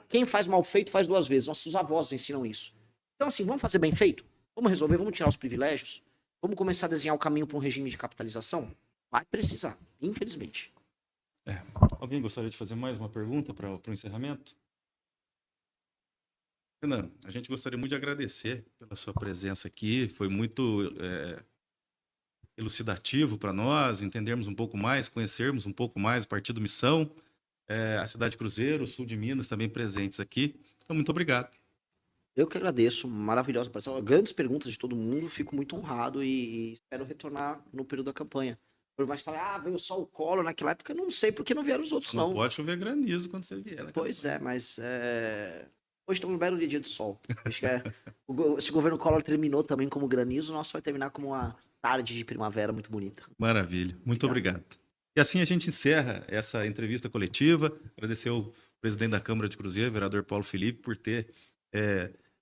Quem faz mal feito faz duas vezes. Nossos avós ensinam isso. Então, assim, vamos fazer bem feito? Vamos resolver, vamos tirar os privilégios? Vamos começar a desenhar o caminho para um regime de capitalização? Vai precisar, infelizmente. Alguém gostaria de fazer mais uma pergunta para o encerramento? Renan, a gente gostaria muito de agradecer pela sua presença aqui. Foi muito elucidativo para nós entendermos um pouco mais, conhecermos um pouco mais o Partido Missão, a cidade de Cruzeiro, o sul de Minas também presentes aqui. Então, muito obrigado. Eu que agradeço, maravilhosa participação. Grandes perguntas de todo mundo, fico muito honrado e espero retornar no período da campanha. Por mais que fale, veio só o Collor naquela época, eu não sei porque não vieram os outros, não. Não pode chover granizo quando você vier. Pois é, mas hoje estamos no belo dia de sol. Acho que esse governo Collor terminou também como granizo, o nosso vai terminar como uma tarde de primavera muito bonita. Maravilha. Muito obrigado. E assim a gente encerra essa entrevista coletiva. Agradecer ao presidente da Câmara de Cruzeiro, vereador Paulo Felipe, por ter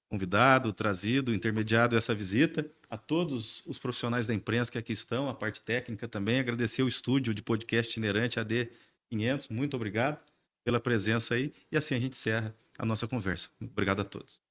convidado, trazido, intermediado essa visita. A todos os profissionais da imprensa que aqui estão, a parte técnica também. Agradecer o estúdio de podcast itinerante AD 500. Muito obrigado pela presença aí. E assim a gente encerra a nossa conversa. Obrigado a todos.